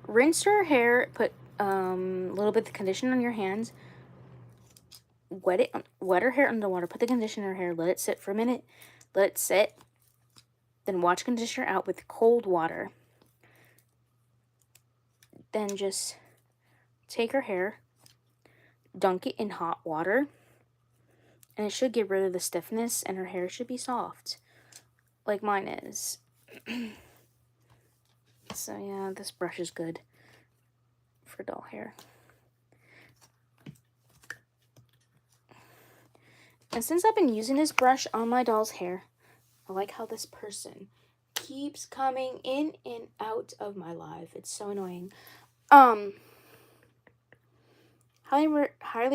rinse her hair, put a little bit of conditioner on your hands, wet her hair under water, put the conditioner in her hair, let it sit for a minute, let it sit, then wash conditioner out with cold water. Then just take her hair, dunk it in hot water, and it should get rid of the stiffness, and her hair should be soft, like mine is. So yeah, this brush is good for doll hair. And since I've been using this brush on my doll's hair, I like how this person keeps coming in and out of my life. It's so annoying. Highly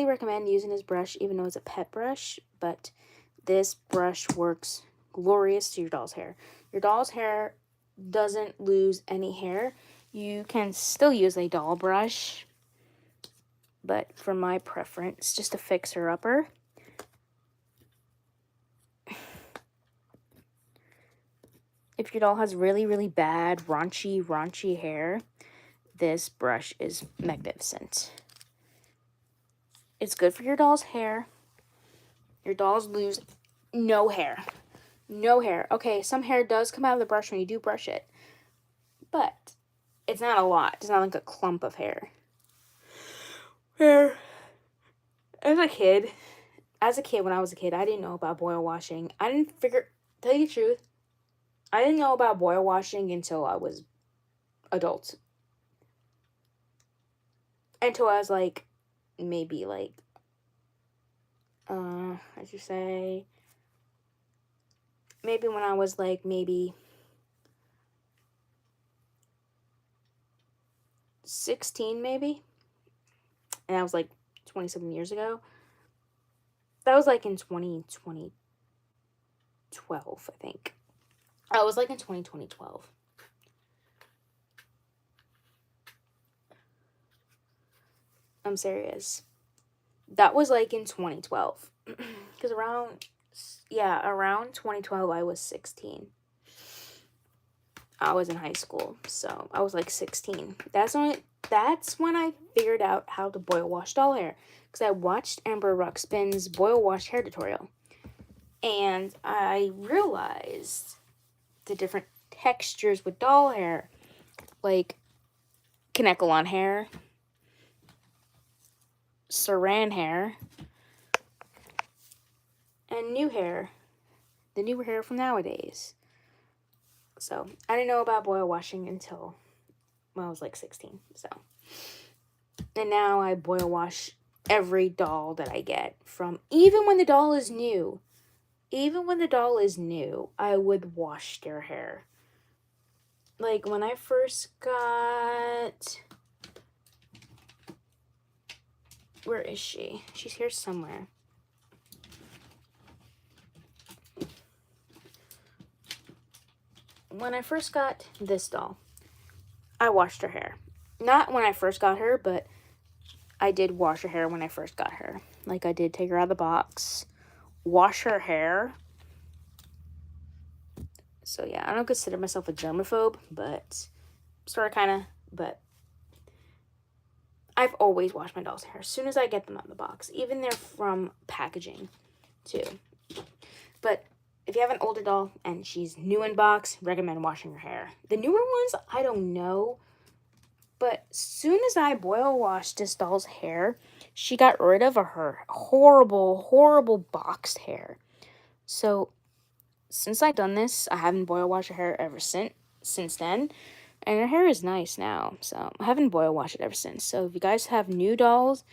recommend using this brush, even though it's a pet brush, but this brush works glorious to your doll's hair. Your doll's hair doesn't lose any hair. You can still use a doll brush, but for my preference, just a fixer-upper. If your doll has really, really bad, raunchy hair, this brush is magnificent. It's good for your doll's hair. Your dolls lose no hair. No hair. Okay, some hair does come out of the brush when you do brush it, but it's not a lot. It's not like a clump of hair. As a kid, when I was a kid, I didn't know about boil washing. Tell you the truth, I didn't know about boil washing until I was adult. Until I was like, maybe like, I should say, maybe when I was like, maybe 16, maybe. And that was like 27 years ago. That was like in 2012, I think. I was like in 2012. I'm serious. That was like in 2012. Because around 2012, I was 16. I was in high school, so I was like 16. That's when I figured out how to boil wash doll hair. Because I watched Amber Ruxpin's boil wash hair tutorial. And I realized the different textures with doll hair. Like Kanekalon hair, saran hair, and new hair. The new hair from nowadays. So, I didn't know about boil washing until I was like 16. So, and now I boil wash every doll that I get from, even when the doll is new. Even when the doll is new, I would wash their hair. Like when I first got, where is she? She's here somewhere. When I first got this doll, I washed her hair. Not when I first got her, but I did wash her hair when I first got her. Like I did take her out of the box, wash her hair. So yeah, I don't consider myself a germaphobe, but sort of kind of, but I've always washed my doll's hair as soon as I get them out of the box. Even they're from packaging too. But if you have an older doll and she's new in box, recommend washing her hair. The newer ones, I don't know. But soon as I boil washed this doll's hair, she got rid of her horrible boxed hair. So since I've done this, I haven't boil washed her hair ever since then. And her hair is nice now. So I haven't boil washed it ever since. So if you guys have new dolls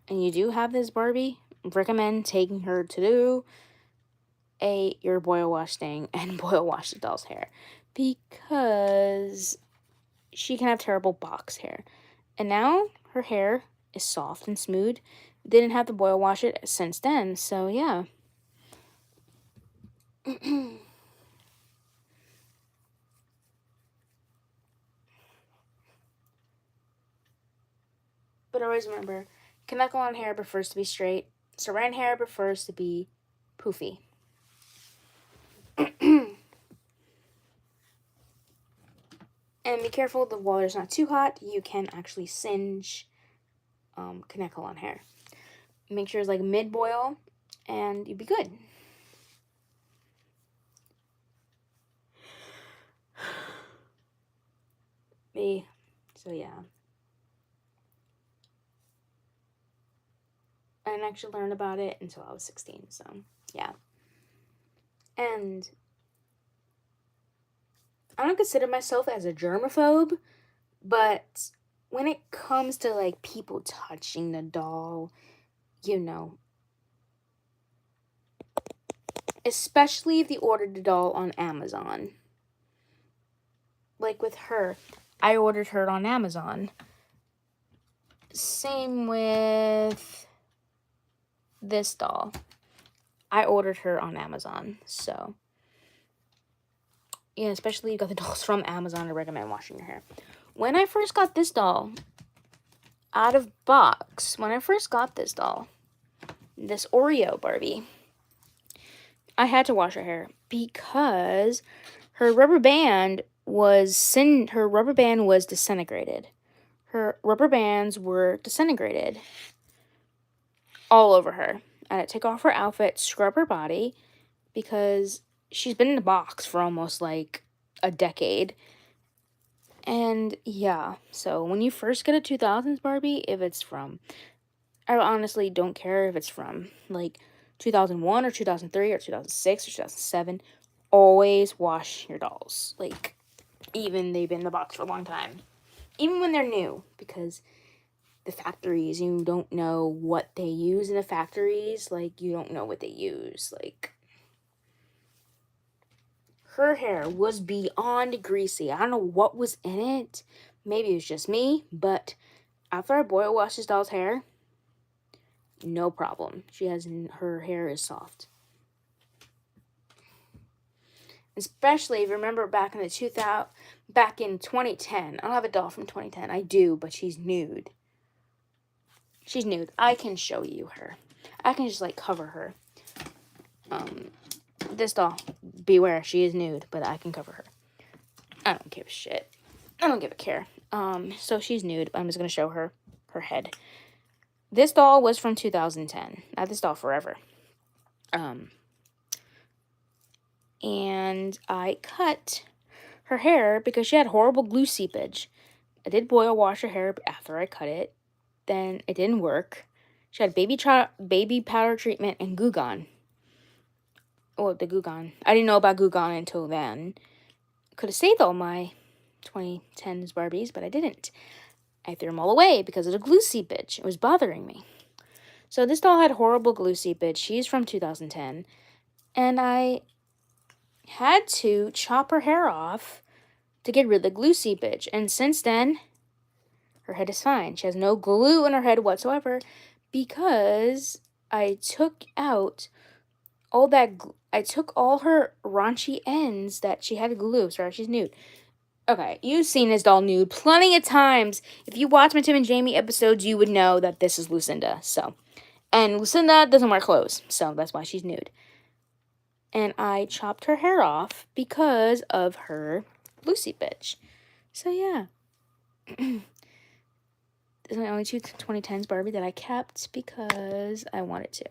and you do have this Barbie, recommend taking her to do your boil wash thing and boil wash the doll's hair, because she can have terrible box hair. And now her hair is soft and smooth. Didn't have to boil wash it since then, so yeah. But always remember, Kanekalon hair prefers to be straight. Saran hair prefers to be poofy. And be careful, the water's not too hot. You can actually singe Kanekalon hair. Make sure it's like mid-boil, and you'll be good. So yeah. I didn't actually learn about it until I was 16, so yeah. And I don't consider myself as a germaphobe, but when it comes to like people touching the doll, you know, especially if you ordered the doll on Amazon. Like with her, I ordered her on Amazon. Same with this doll. I ordered her on Amazon. So, yeah, especially if you got the dolls from Amazon, I recommend washing your hair. When I first got this doll, out of box, this Oreo Barbie, I had to wash her hair because her rubber band was disintegrated. Her rubber bands were disintegrated all over her. I had to take off her outfit, scrub her body, because she's been in the box for almost like a decade. And yeah, so when you first get a 2000s Barbie, if it's from, I honestly don't care if it's from like 2001 or 2003 or 2006 or 2007, always wash your dolls. Like, even they've been in the box for a long time. Even when they're new, because the factories, you don't know what they use in the factories. Like, you don't know what they use. Like, her hair was beyond greasy. I don't know what was in it. Maybe it was just me, but after I boil wash this doll's hair, no problem. Her hair is soft. Especially if you remember back in 2010. I don't have a doll from 2010. I do, but she's nude. She's nude. I can show you her. I can just like cover her. This doll, beware, she is nude, but I can cover her. I don't give a shit. I don't give a care. So she's nude. I'm just gonna show her head. This doll was from 2010. I had this doll forever. And I cut her hair because she had horrible glue seepage. I did boil wash her hair after I cut it. Then it didn't work. She had baby powder treatment and Goo Gone. Oh, the Goo Gone. I didn't know about Goo Gone until then. Could have saved all my 2010s Barbies, but I didn't. I threw them all away because of the glue seepage. It was bothering me. So this doll had horrible glue seepage. She's from 2010. And I had to chop her hair off to get rid of the glue seepage. And since then, her head is fine. She has no glue in her head whatsoever because I took out all that. I took all her raunchy ends that she had glue. Sorry, she's nude. Okay, you've seen this doll nude plenty of times. If you watch my Tim and Jamie episodes, you would know that this is Lucinda. So, and Lucinda doesn't wear clothes, so that's why she's nude. And I chopped her hair off because of her glue seepage. So yeah. This is my only two 2010s Barbie that I kept because I wanted to.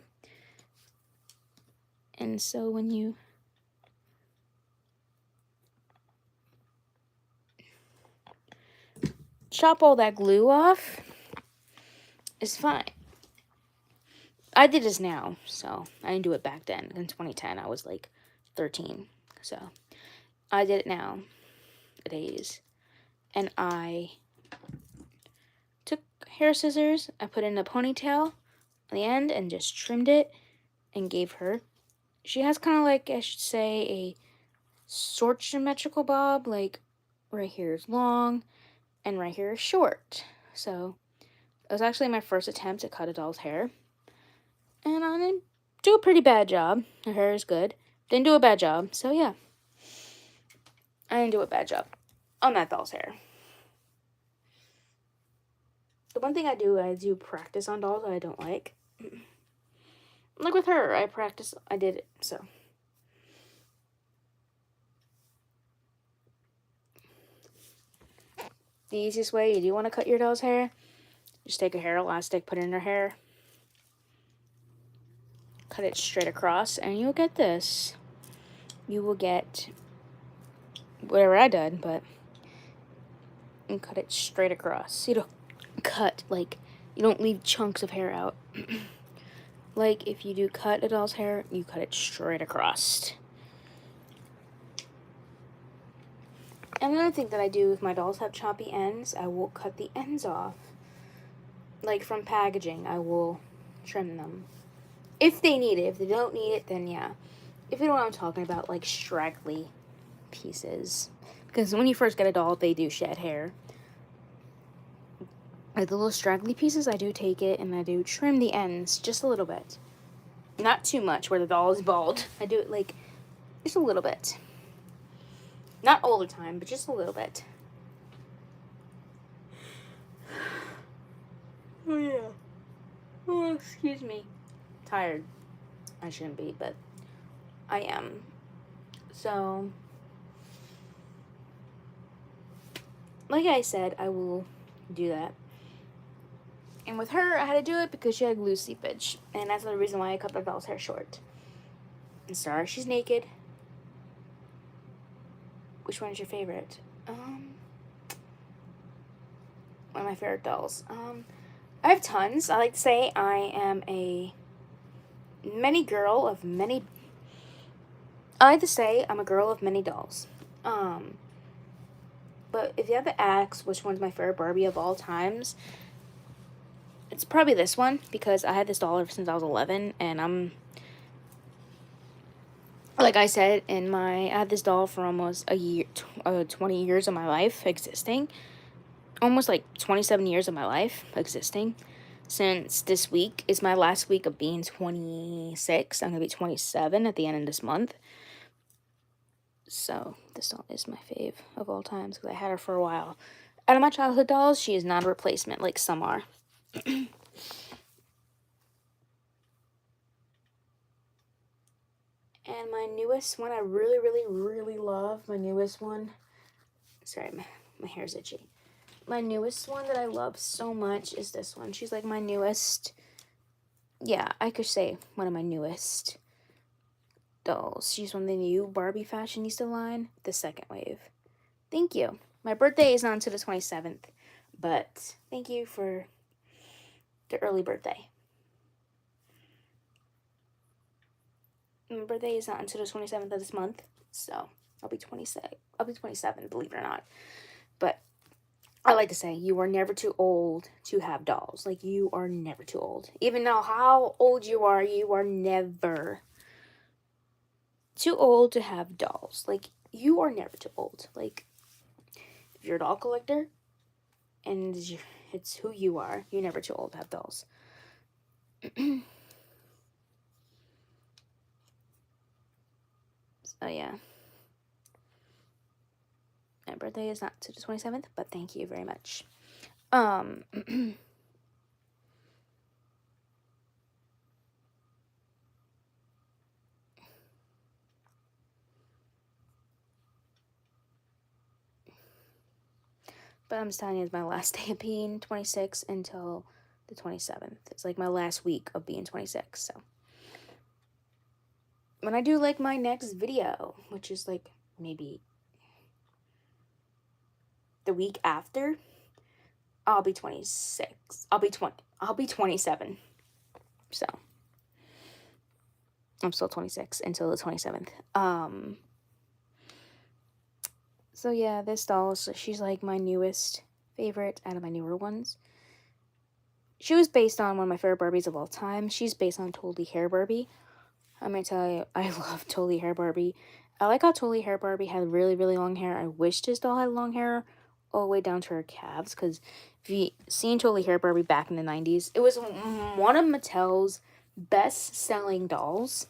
And so when you chop all that glue off, it's fine. I did this now, so I didn't do it back then. In 2010, I was like 13. So I did it now, nowadays. And I took hair scissors, I put in a ponytail at the end and just trimmed it and gave her. She has kind of like, I should say, a short symmetrical bob. Like, right here is long and right here is short. So it was actually my first attempt to cut a doll's hair. And I didn't do a pretty bad job. Her hair is good. Didn't do a bad job. So yeah. I didn't do a bad job on that doll's hair. The one thing I do practice on dolls that I don't like. Like with her, I did it, so. The easiest way you do want to cut your doll's hair, just take a hair elastic, put it in her hair, cut it straight across, and you'll get this. You will get whatever I did, but and cut it straight across. You don't cut, like, you don't leave chunks of hair out. Like, if you do cut a doll's hair, you cut it straight across. And another thing that I do if my dolls have choppy ends, I will cut the ends off. Like, from packaging, I will trim them. If they need it. If they don't need it, then yeah. if you know what I'm talking about, like straggly pieces. Because when you first get a doll, they do shed hair. Like the little straggly pieces, I do take it and I do trim the ends just a little bit. Not too much where the doll is bald. I do it like just a little bit. Not all the time, but just a little bit. Oh yeah. Oh, excuse me. Tired. I shouldn't be, but I am. So, like I said, I will do that. And with her, I had to do it because she had glue seepage. And that's the reason why I cut the doll's hair short. And sorry, she's naked. Which one is your favorite? One of my favorite dolls. I have tons. I like to say I am a many girl of many. I like to say I'm a girl of many dolls. But if you have to ask which one's my favorite Barbie of all times, it's probably this one because I had this doll ever since I was 11, and I'm like I said I had this doll for almost a year, 20 years of my life existing. Almost like 27 years of my life existing. Since this week is my last week of being 26. I'm going to be 27 at the end of this month. So, this doll is my fave of all times because I had her for a while. Out of my childhood dolls, she is not a replacement like some are. And my newest one, I really, really, really love. My newest one. Sorry, my hair's itchy. My newest one that I love so much is this one. She's like my newest. Yeah, I could say one of my newest dolls. She's from the new Barbie Fashionista line, the second wave. Thank you. My birthday is not until the 27th, but thank you for the early birthday. My birthday is not until the 27th of this month, so I'll be 26. I'll be 27, believe it or not. But I like to say you are never too old to have dolls. Like, you are never too old. Even though how old you are never too old to have dolls. Like, you are never too old. Like, if you're a doll collector and it's who you are, you're never too old to have dolls. So, yeah. My birthday is not to the 27th, but thank you very much. But I'm just telling you, it's my last day of being 26 until the 27th. It's like my last week of being 26, so. When I do, like, my next video, which is, like, maybe the week after, I'll be 26. I'll be 27. So, I'm still 26 until the 27th. So, yeah, this doll, she's, like, my newest favorite out of my newer ones. She was based on one of my favorite Barbies of all time. She's based on Totally Hair Barbie. I'm going to tell you, I love Totally Hair Barbie. I like how Totally Hair Barbie had really, really long hair. I wish this doll had long hair all the way down to her calves. Because if you seen Totally Hair Barbie back in the 90s, it was one of Mattel's best-selling dolls.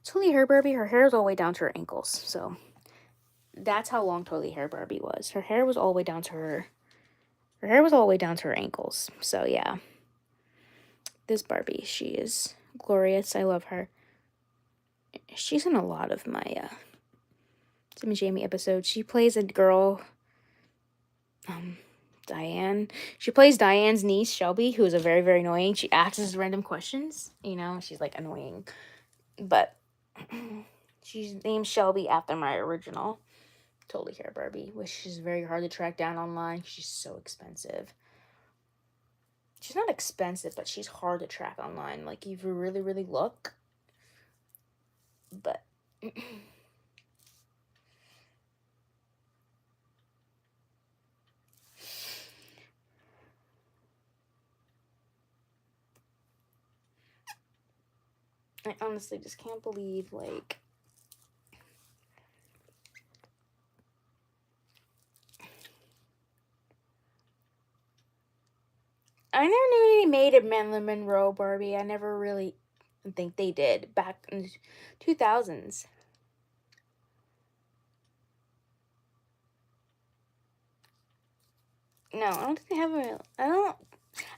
Totally Hair Barbie, her hair is all the way down to her ankles. So, that's how long Totally Hair Barbie was. Her hair was all the way down to her hair was all the way down to her ankles. So, yeah. This Barbie, she is glorious. I love her. She's in a lot of my Tim and Jamie episodes. She plays a girl, Diane. She plays Diane's niece, Shelby, who is a very, very annoying. She asks random questions, you know. She's, like, annoying. But she's named Shelby after my original Totally Hair Barbie, which is very hard to track down online. She's so expensive. She's not expensive, but she's hard to track online. Like, if you really, really look. But I honestly just can't believe, like, I never knew they made a Marilyn Monroe Barbie. I never really think they did back in the 2000s. No, I don't think they have a.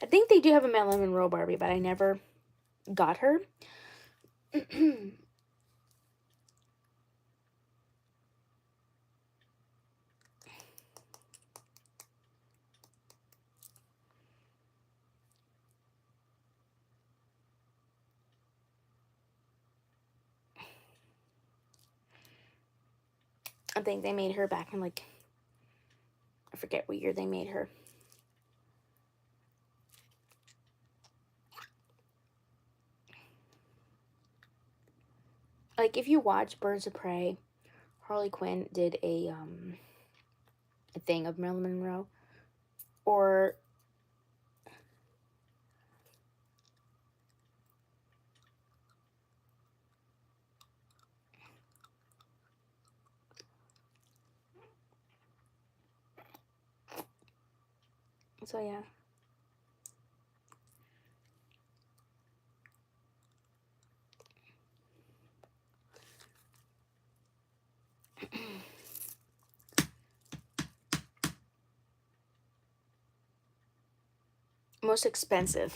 I think they do have a Marilyn Monroe Barbie, but I never got her. I think they made her back in, like, I forget what year they made her. Like, if you watch Birds of Prey, Harley Quinn did a thing of Marilyn Monroe, or so yeah. Most expensive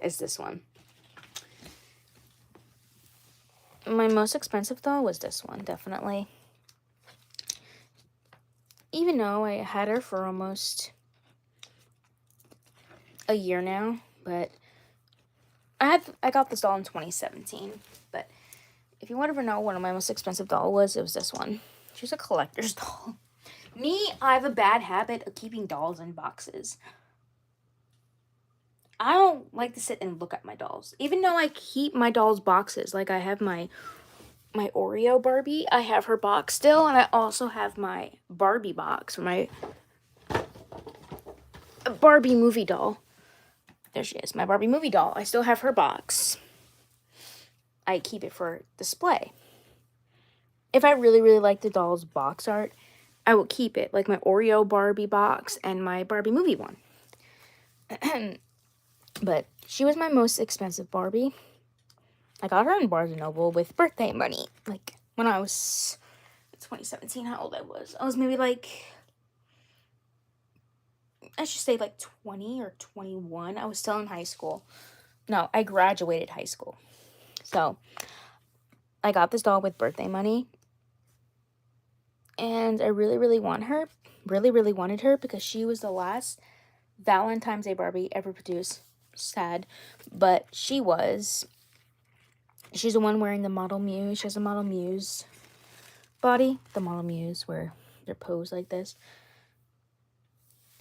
is this one. My most expensive though was this one, definitely. Even though I had her for almost a year now, but I got this doll in 2017. But if you want to know what my most expensive doll was, it was this one. She was a collector's doll. Me, I have a bad habit of keeping dolls in boxes. I don't like to sit and look at my dolls. Even though I keep my dolls boxes, like I have my Oreo Barbie, I have her box still, and I also have my Barbie box for my Barbie movie doll. There she is, my Barbie movie doll. I still have her box. I keep it for display. If I really, really like the doll's box art, I will keep it, like my Oreo Barbie box and my Barbie movie one. But she was my most expensive Barbie. I got her in Barnes & Noble with birthday money. Like, when I was 2017, how old I was. I was maybe like, I should say like 20 or 21. I was still in high school. No, I graduated high school. So, I got this doll with birthday money. And I really, really want her. Really, really wanted her because she was the last Valentine's Day Barbie ever produced. Sad. But she was. She's the one wearing the Model Muse. She has a Model Muse body. The Model Muse where they're posed like this.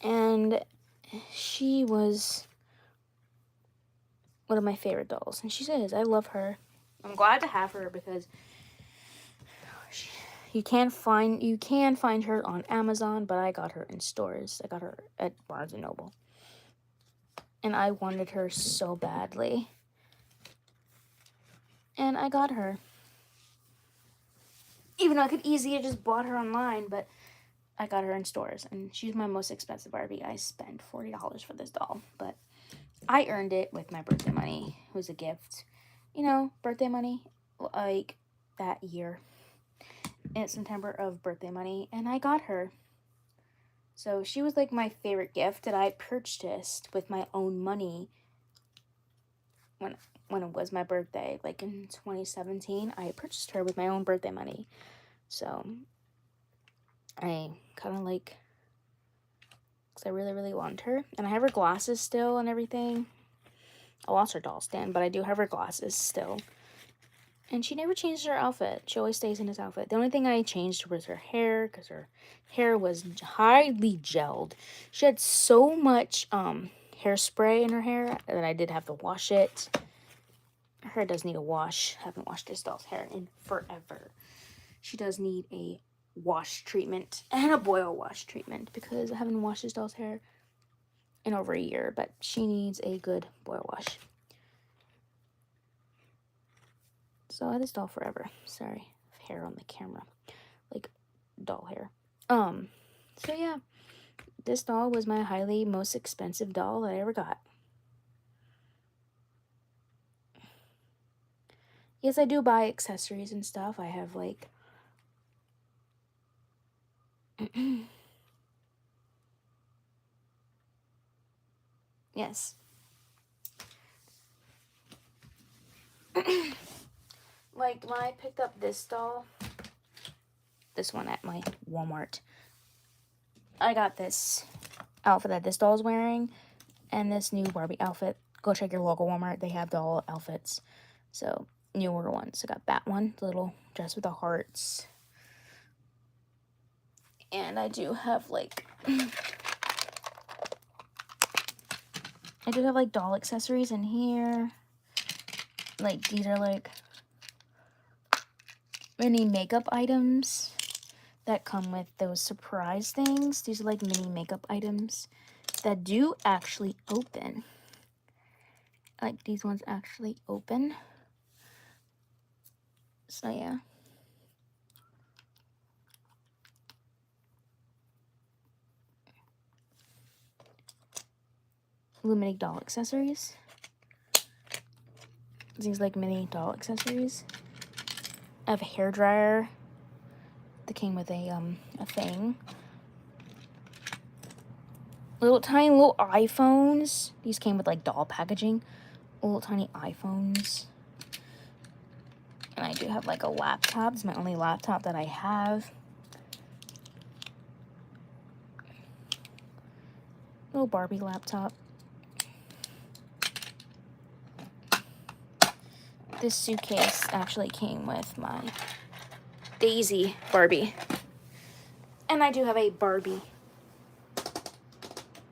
And she was one of my favorite dolls. And she says, I love her. I'm glad to have her because you can find her on Amazon, but I got her in stores. I got her at Barnes & Noble. And I wanted her so badly. And I got her. Even though I could easily have just bought her online, but I got her in stores. And she's my most expensive Barbie. I spent $40 for this doll. But I earned it with my birthday money. It was a gift. You know, birthday money. Like, that year. In September of birthday money. And I got her. So she was like my favorite gift that I purchased with my own money when it was my birthday. Like in 2017, I purchased her with my own birthday money. So I kind of like, because I really, really want her. And I have her glasses still and everything. I lost her doll stand, but I do have her glasses still. And she never changed her outfit. She always stays in this outfit. The only thing I changed was her hair, because her hair was highly gelled. She had so much hairspray in her hair that I did have to wash it. Her hair does need a wash. I haven't washed this doll's hair in forever. She does need a wash treatment and a boil wash treatment because I haven't washed this doll's hair in over a year, but she needs a good boil wash. So I had this doll forever. Sorry, I have hair on the camera, like doll hair. So yeah, this doll was my highly most expensive doll that I ever got. Yes, I do buy accessories and stuff. I have like yes. Like when I picked up this doll, this one at my Walmart, I got this outfit that this doll is wearing and this new Barbie outfit. Go check your local Walmart. They have doll outfits. So, newer ones. I got that one, the little dress with the hearts. And I do have like doll accessories in here. Like these are like mini makeup items that come with those surprise things. These are like mini makeup items that do actually open. Like these ones actually open. So yeah. Little mini doll accessories. These like mini doll accessories. I have a hairdryer that came with a thing. Tiny little iPhones. These came with like doll packaging. Little tiny iPhones. And I do have like a laptop. It's my only laptop that I have. Little Barbie laptop. This suitcase actually came with my Daisy Barbie. And I do have a Barbie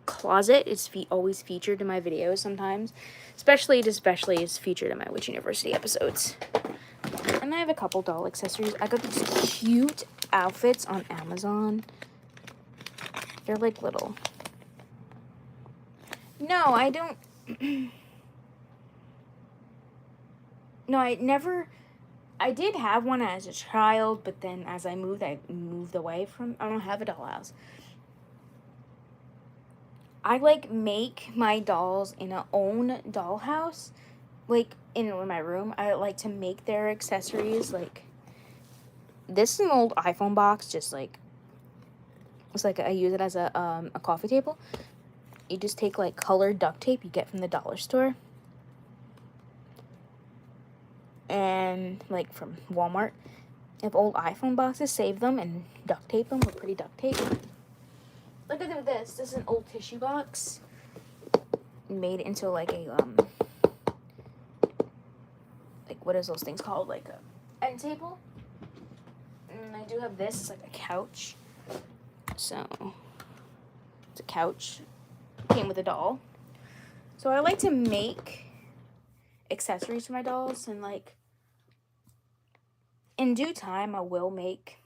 closet. It's always featured in my videos sometimes. Especially is featured in my Witch University episodes. And I have a couple doll accessories. I got these cute outfits on Amazon. They're like little. No, I don't. No, I did have one as a child, but then as I moved away from. I don't have a dollhouse. I like make my dolls in a own dollhouse, like in my room. I like to make their accessories. Like this is an old iPhone box, just like it's like I use it as a coffee table. You just take like colored duct tape you get from the dollar store, and like from Walmart. If old iPhone boxes, save them and duct tape them with pretty duct tape. Look at this. This is an old tissue box made into like a like what is those things called? Like a end table. And I do have this. It's like a couch. So it's a couch. Came with a doll. So I like to make accessories for my dolls, and like in due time I will make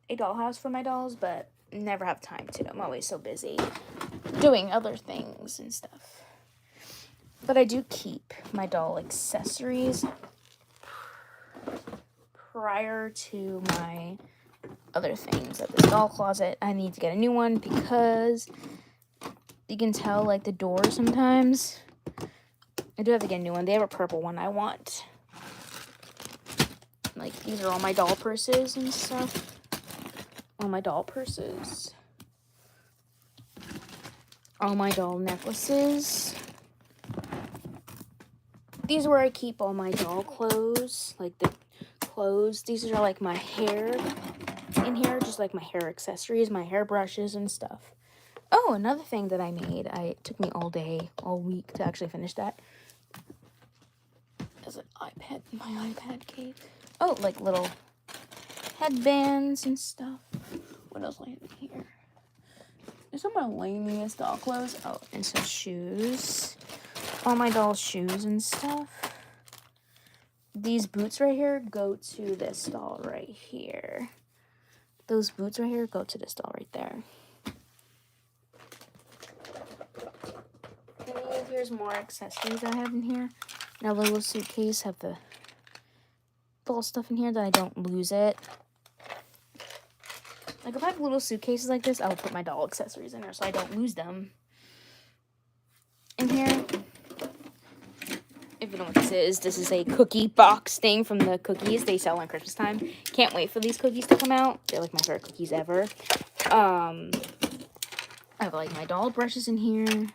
a dollhouse for my dolls, but never have time to. I'm always so busy doing other things and stuff. But I do keep my doll accessories prior to my other things at this doll closet. I need to get a new one because you can tell like the door sometimes. I do have to get a new one. They have a purple one I want. Like these are all my doll purses and stuff. All my doll purses. All my doll necklaces. These are where I keep all my doll clothes. Like the clothes. These are like my hair in here. Just like my hair accessories, my hair brushes and stuff. Oh, another thing that I made. It took me all week to actually finish that. There's an iPad, my iPad cake. Oh, like little headbands and stuff. What else do I have in here? There's some of my lamiest doll clothes. Oh, and some shoes. All my doll shoes and stuff. These boots right here go to this doll right here. Those boots right here go to this doll right there. And here's more accessories I have in here. Now the little suitcase have the doll stuff in here that I don't lose it. Like, if I have little suitcases like this, I'll put my doll accessories in there so I don't lose them. In here, if you know what this is a cookie box thing from the cookies they sell on Christmas time. Can't wait for these cookies to come out. They're like my favorite cookies ever. I have like my doll brushes in here.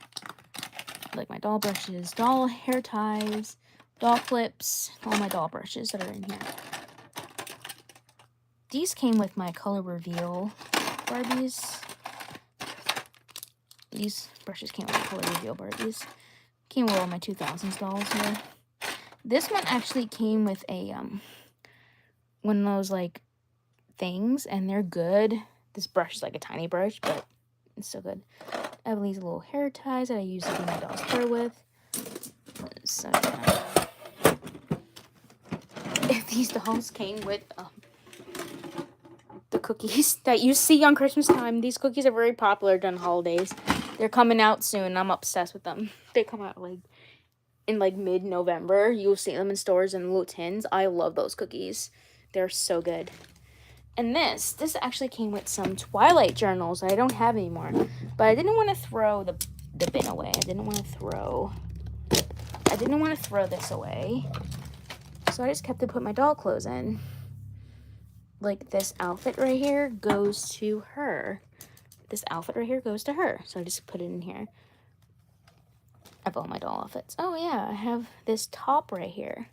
Like my doll brushes, doll hair ties, doll clips, all my doll brushes that are in here. These came with my color reveal Barbies. These brushes came with my color reveal Barbies. Came with all my 2000s dolls here. This one actually came with a one of those like things, and they're good. This brush is like a tiny brush, but it's so good. I have these little hair ties that I use to do my doll's hair with. So yeah. These dolls came with the cookies that you see on Christmas time. These cookies are very popular during holidays. They're coming out soon. I'm obsessed with them. They come out like in like mid-November. You'll see them in stores in little tins. I love those cookies. They're so good. And this actually came with some Twilight journals that I don't have anymore. But I didn't want to throw the bin away. I didn't want to throw this away. So I just kept to put my doll clothes in. Like this outfit right here goes to her. This outfit right here goes to her. So I just put it in here. I have all my doll outfits. Oh yeah, I have this top right here.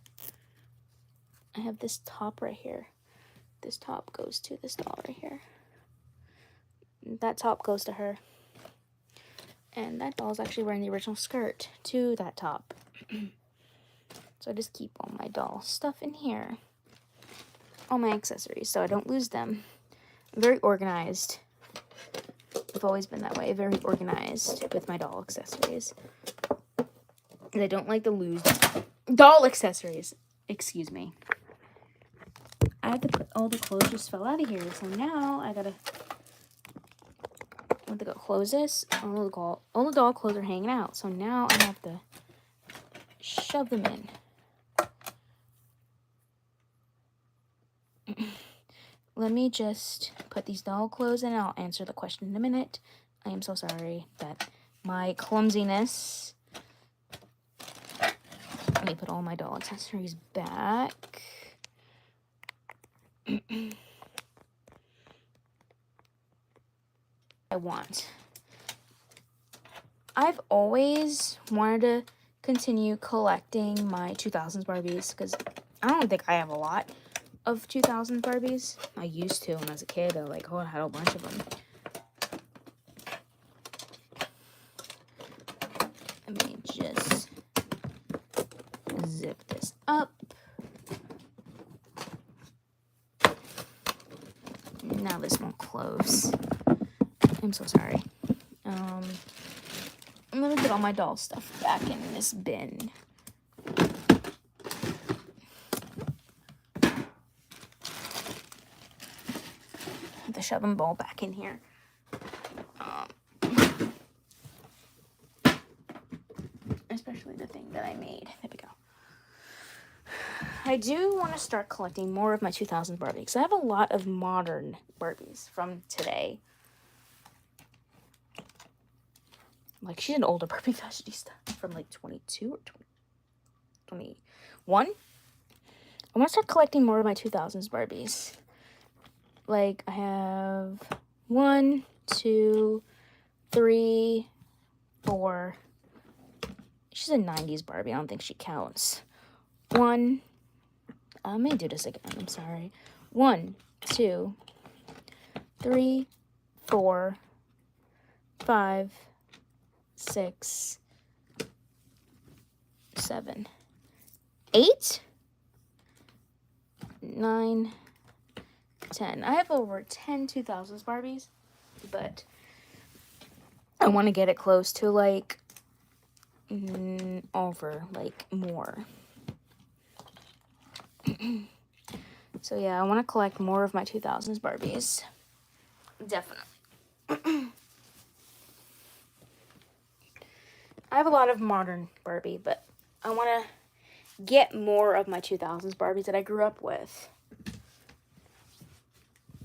This top goes to this doll right here. That top goes to her. And that doll is actually wearing the original skirt to that top. So I just keep all my doll stuff in here. All my accessories so I don't lose them. I'm very organized. I've always been that way. Very organized with my doll accessories. And I don't like to lose doll accessories. Excuse me. I had to put all the clothes just fell out of here. So now I have to go close this. All the doll clothes are hanging out. So now I have to shove them in. Let me just put these doll clothes in and I'll answer the question in a minute. I am so sorry that my clumsiness. Let me put all my doll accessories back. I've always wanted to continue collecting my 2000s Barbies because I don't think I have a lot of 2000s Barbies. I used to when I was a kid. I had a bunch of them. Let me just zip this up. Now this won't close. I'm so sorry. I'm gonna put all my doll stuff back in this bin. To shove them all back in here. Especially the thing that I made. There we go. I do want to start collecting more of my 2000s Barbies because I have a lot of modern Barbies from today. Like, she's an older Barbie fashionista from like 22 or 21. I want to start collecting more of my 2000s Barbies. Like, I have 1, 2, 3, 4. She's a 90s Barbie. I don't think she counts. 1. I may do this again. I'm sorry. 1, 2, 3, 4, 5, 6, 7, 8, 9, 10. I have over 10 2000s Barbies, but I want to get it close to like more. So yeah, I want to collect more of my 2000s Barbies. Definitely. I have a lot of modern Barbie, but I want to get more of my 2000s Barbies that I grew up with.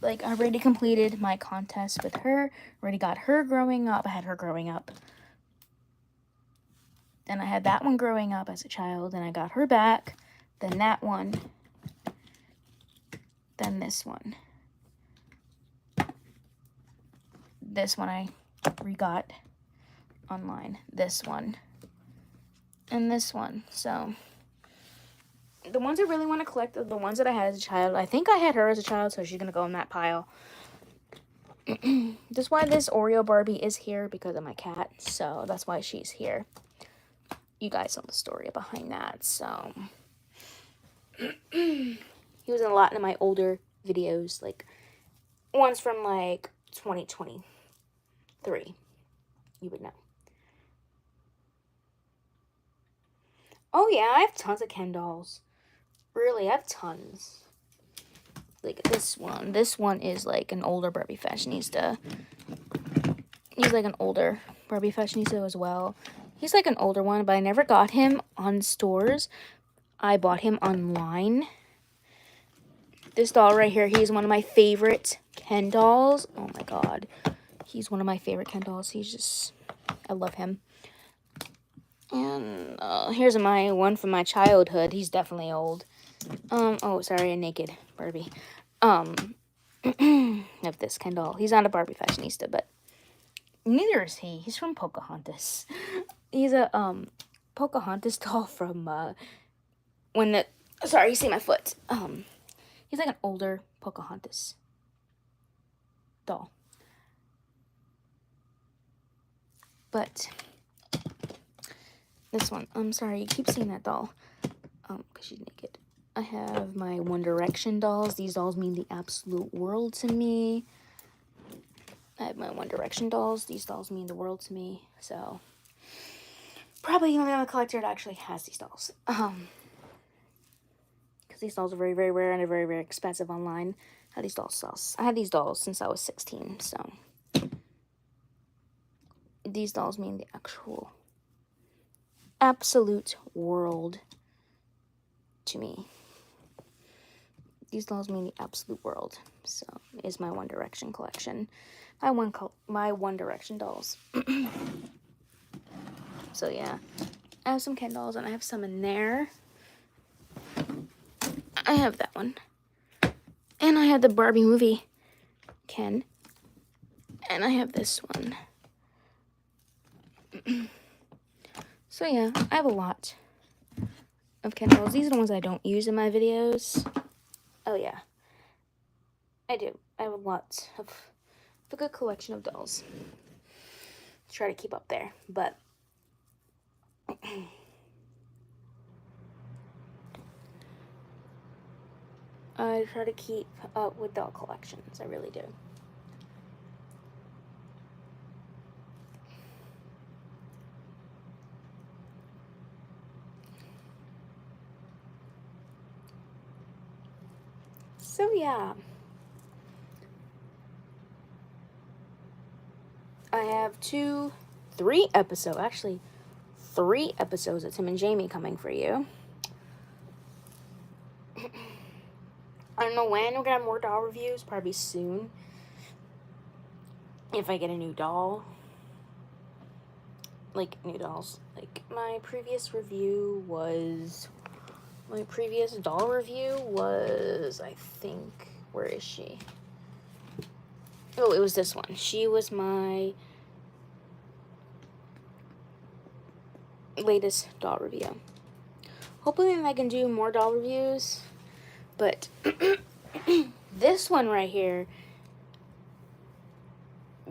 Like, I already completed my contest with her. Already got her growing up. I had her growing up. Then I had that one growing up as a child. Then I got her back. Then that one. Then this one. This one I re-got online. This one. And this one. So, the ones I really want to collect are the ones that I had as a child. I think I had her as a child, so she's going to go in that pile. That's why this Oreo Barbie is here, because of my cat. So, that's why she's here. You guys know the story behind that. So, he was in a lot of my older videos. Like, ones from, like, 2023. You would know. Oh, yeah, I have tons of Ken dolls. Really, I have tons. Like this one. This one is like an older Barbie fashionista. He's like an older Barbie fashionista as well. He's like an older one, but I never got him on stores. I bought him online. This doll right here, he's one of my favorite Ken dolls. Oh my god. He's one of my favorite Ken dolls. He's just, I love him. And here's my one from my childhood. He's definitely old. Oh, sorry, a naked Barbie. Of this Ken doll. He's not a Barbie fashionista, but neither is he. He's from Pocahontas. He's a, Pocahontas doll from, sorry, you see my foot. He's like an older Pocahontas doll. But this one, I'm sorry, you keep seeing that doll. Because she's naked. I have my One Direction dolls. These dolls mean the absolute world to me. I have my One Direction dolls. These dolls mean the world to me. So, probably the only other collector that actually has these dolls. Because these dolls are very, very rare and they're very, very expensive online. I had these dolls since I was 16. So, these dolls mean the actual absolute world to me. These dolls mean the absolute world. So, is my One Direction collection. My One Direction dolls. So, yeah. I have some Ken dolls, and I have some in there. I have that one. And I have the Barbie movie Ken. And I have this one. So, yeah. I have a lot of Ken dolls. These are the ones I don't use in my videos. Oh, yeah. I do. I have a lot of a good collection of dolls. Try to keep up there, but I try to keep up with doll collections. I really do. So, yeah. I have 3 episodes of Tim and Jamie coming for you. I don't know when we're gonna have more doll reviews. Probably soon. If I get a new doll. Like, new dolls. Like, my previous doll review was, I think, where is she? Oh, it was this one. She was my latest doll review. Hopefully I can do more doll reviews, but this one right here,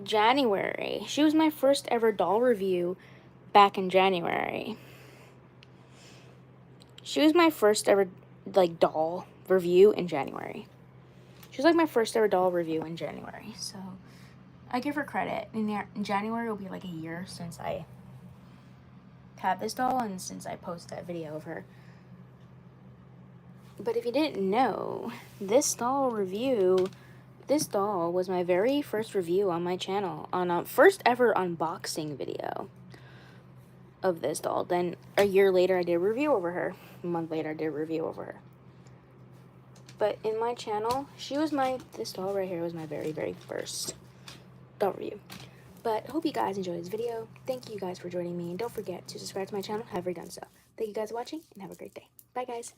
January. She was my first ever doll review back in January. She was my first ever, like, doll review in January. She was, like, my first ever doll review in January, so I give her credit. In January will be, like, a year since I had this doll and since I posted that video of her. But if you didn't know, this doll was my very first review on my channel, on a first ever unboxing video. of this doll. Then a year later, I did a review over her. A month later, I did a review over her. But in my channel, this doll right here was my very, very first doll review. But I hope you guys enjoyed this video. Thank you guys for joining me. And don't forget to subscribe to my channel. Have already done so. Thank you guys for watching and have a great day. Bye, guys.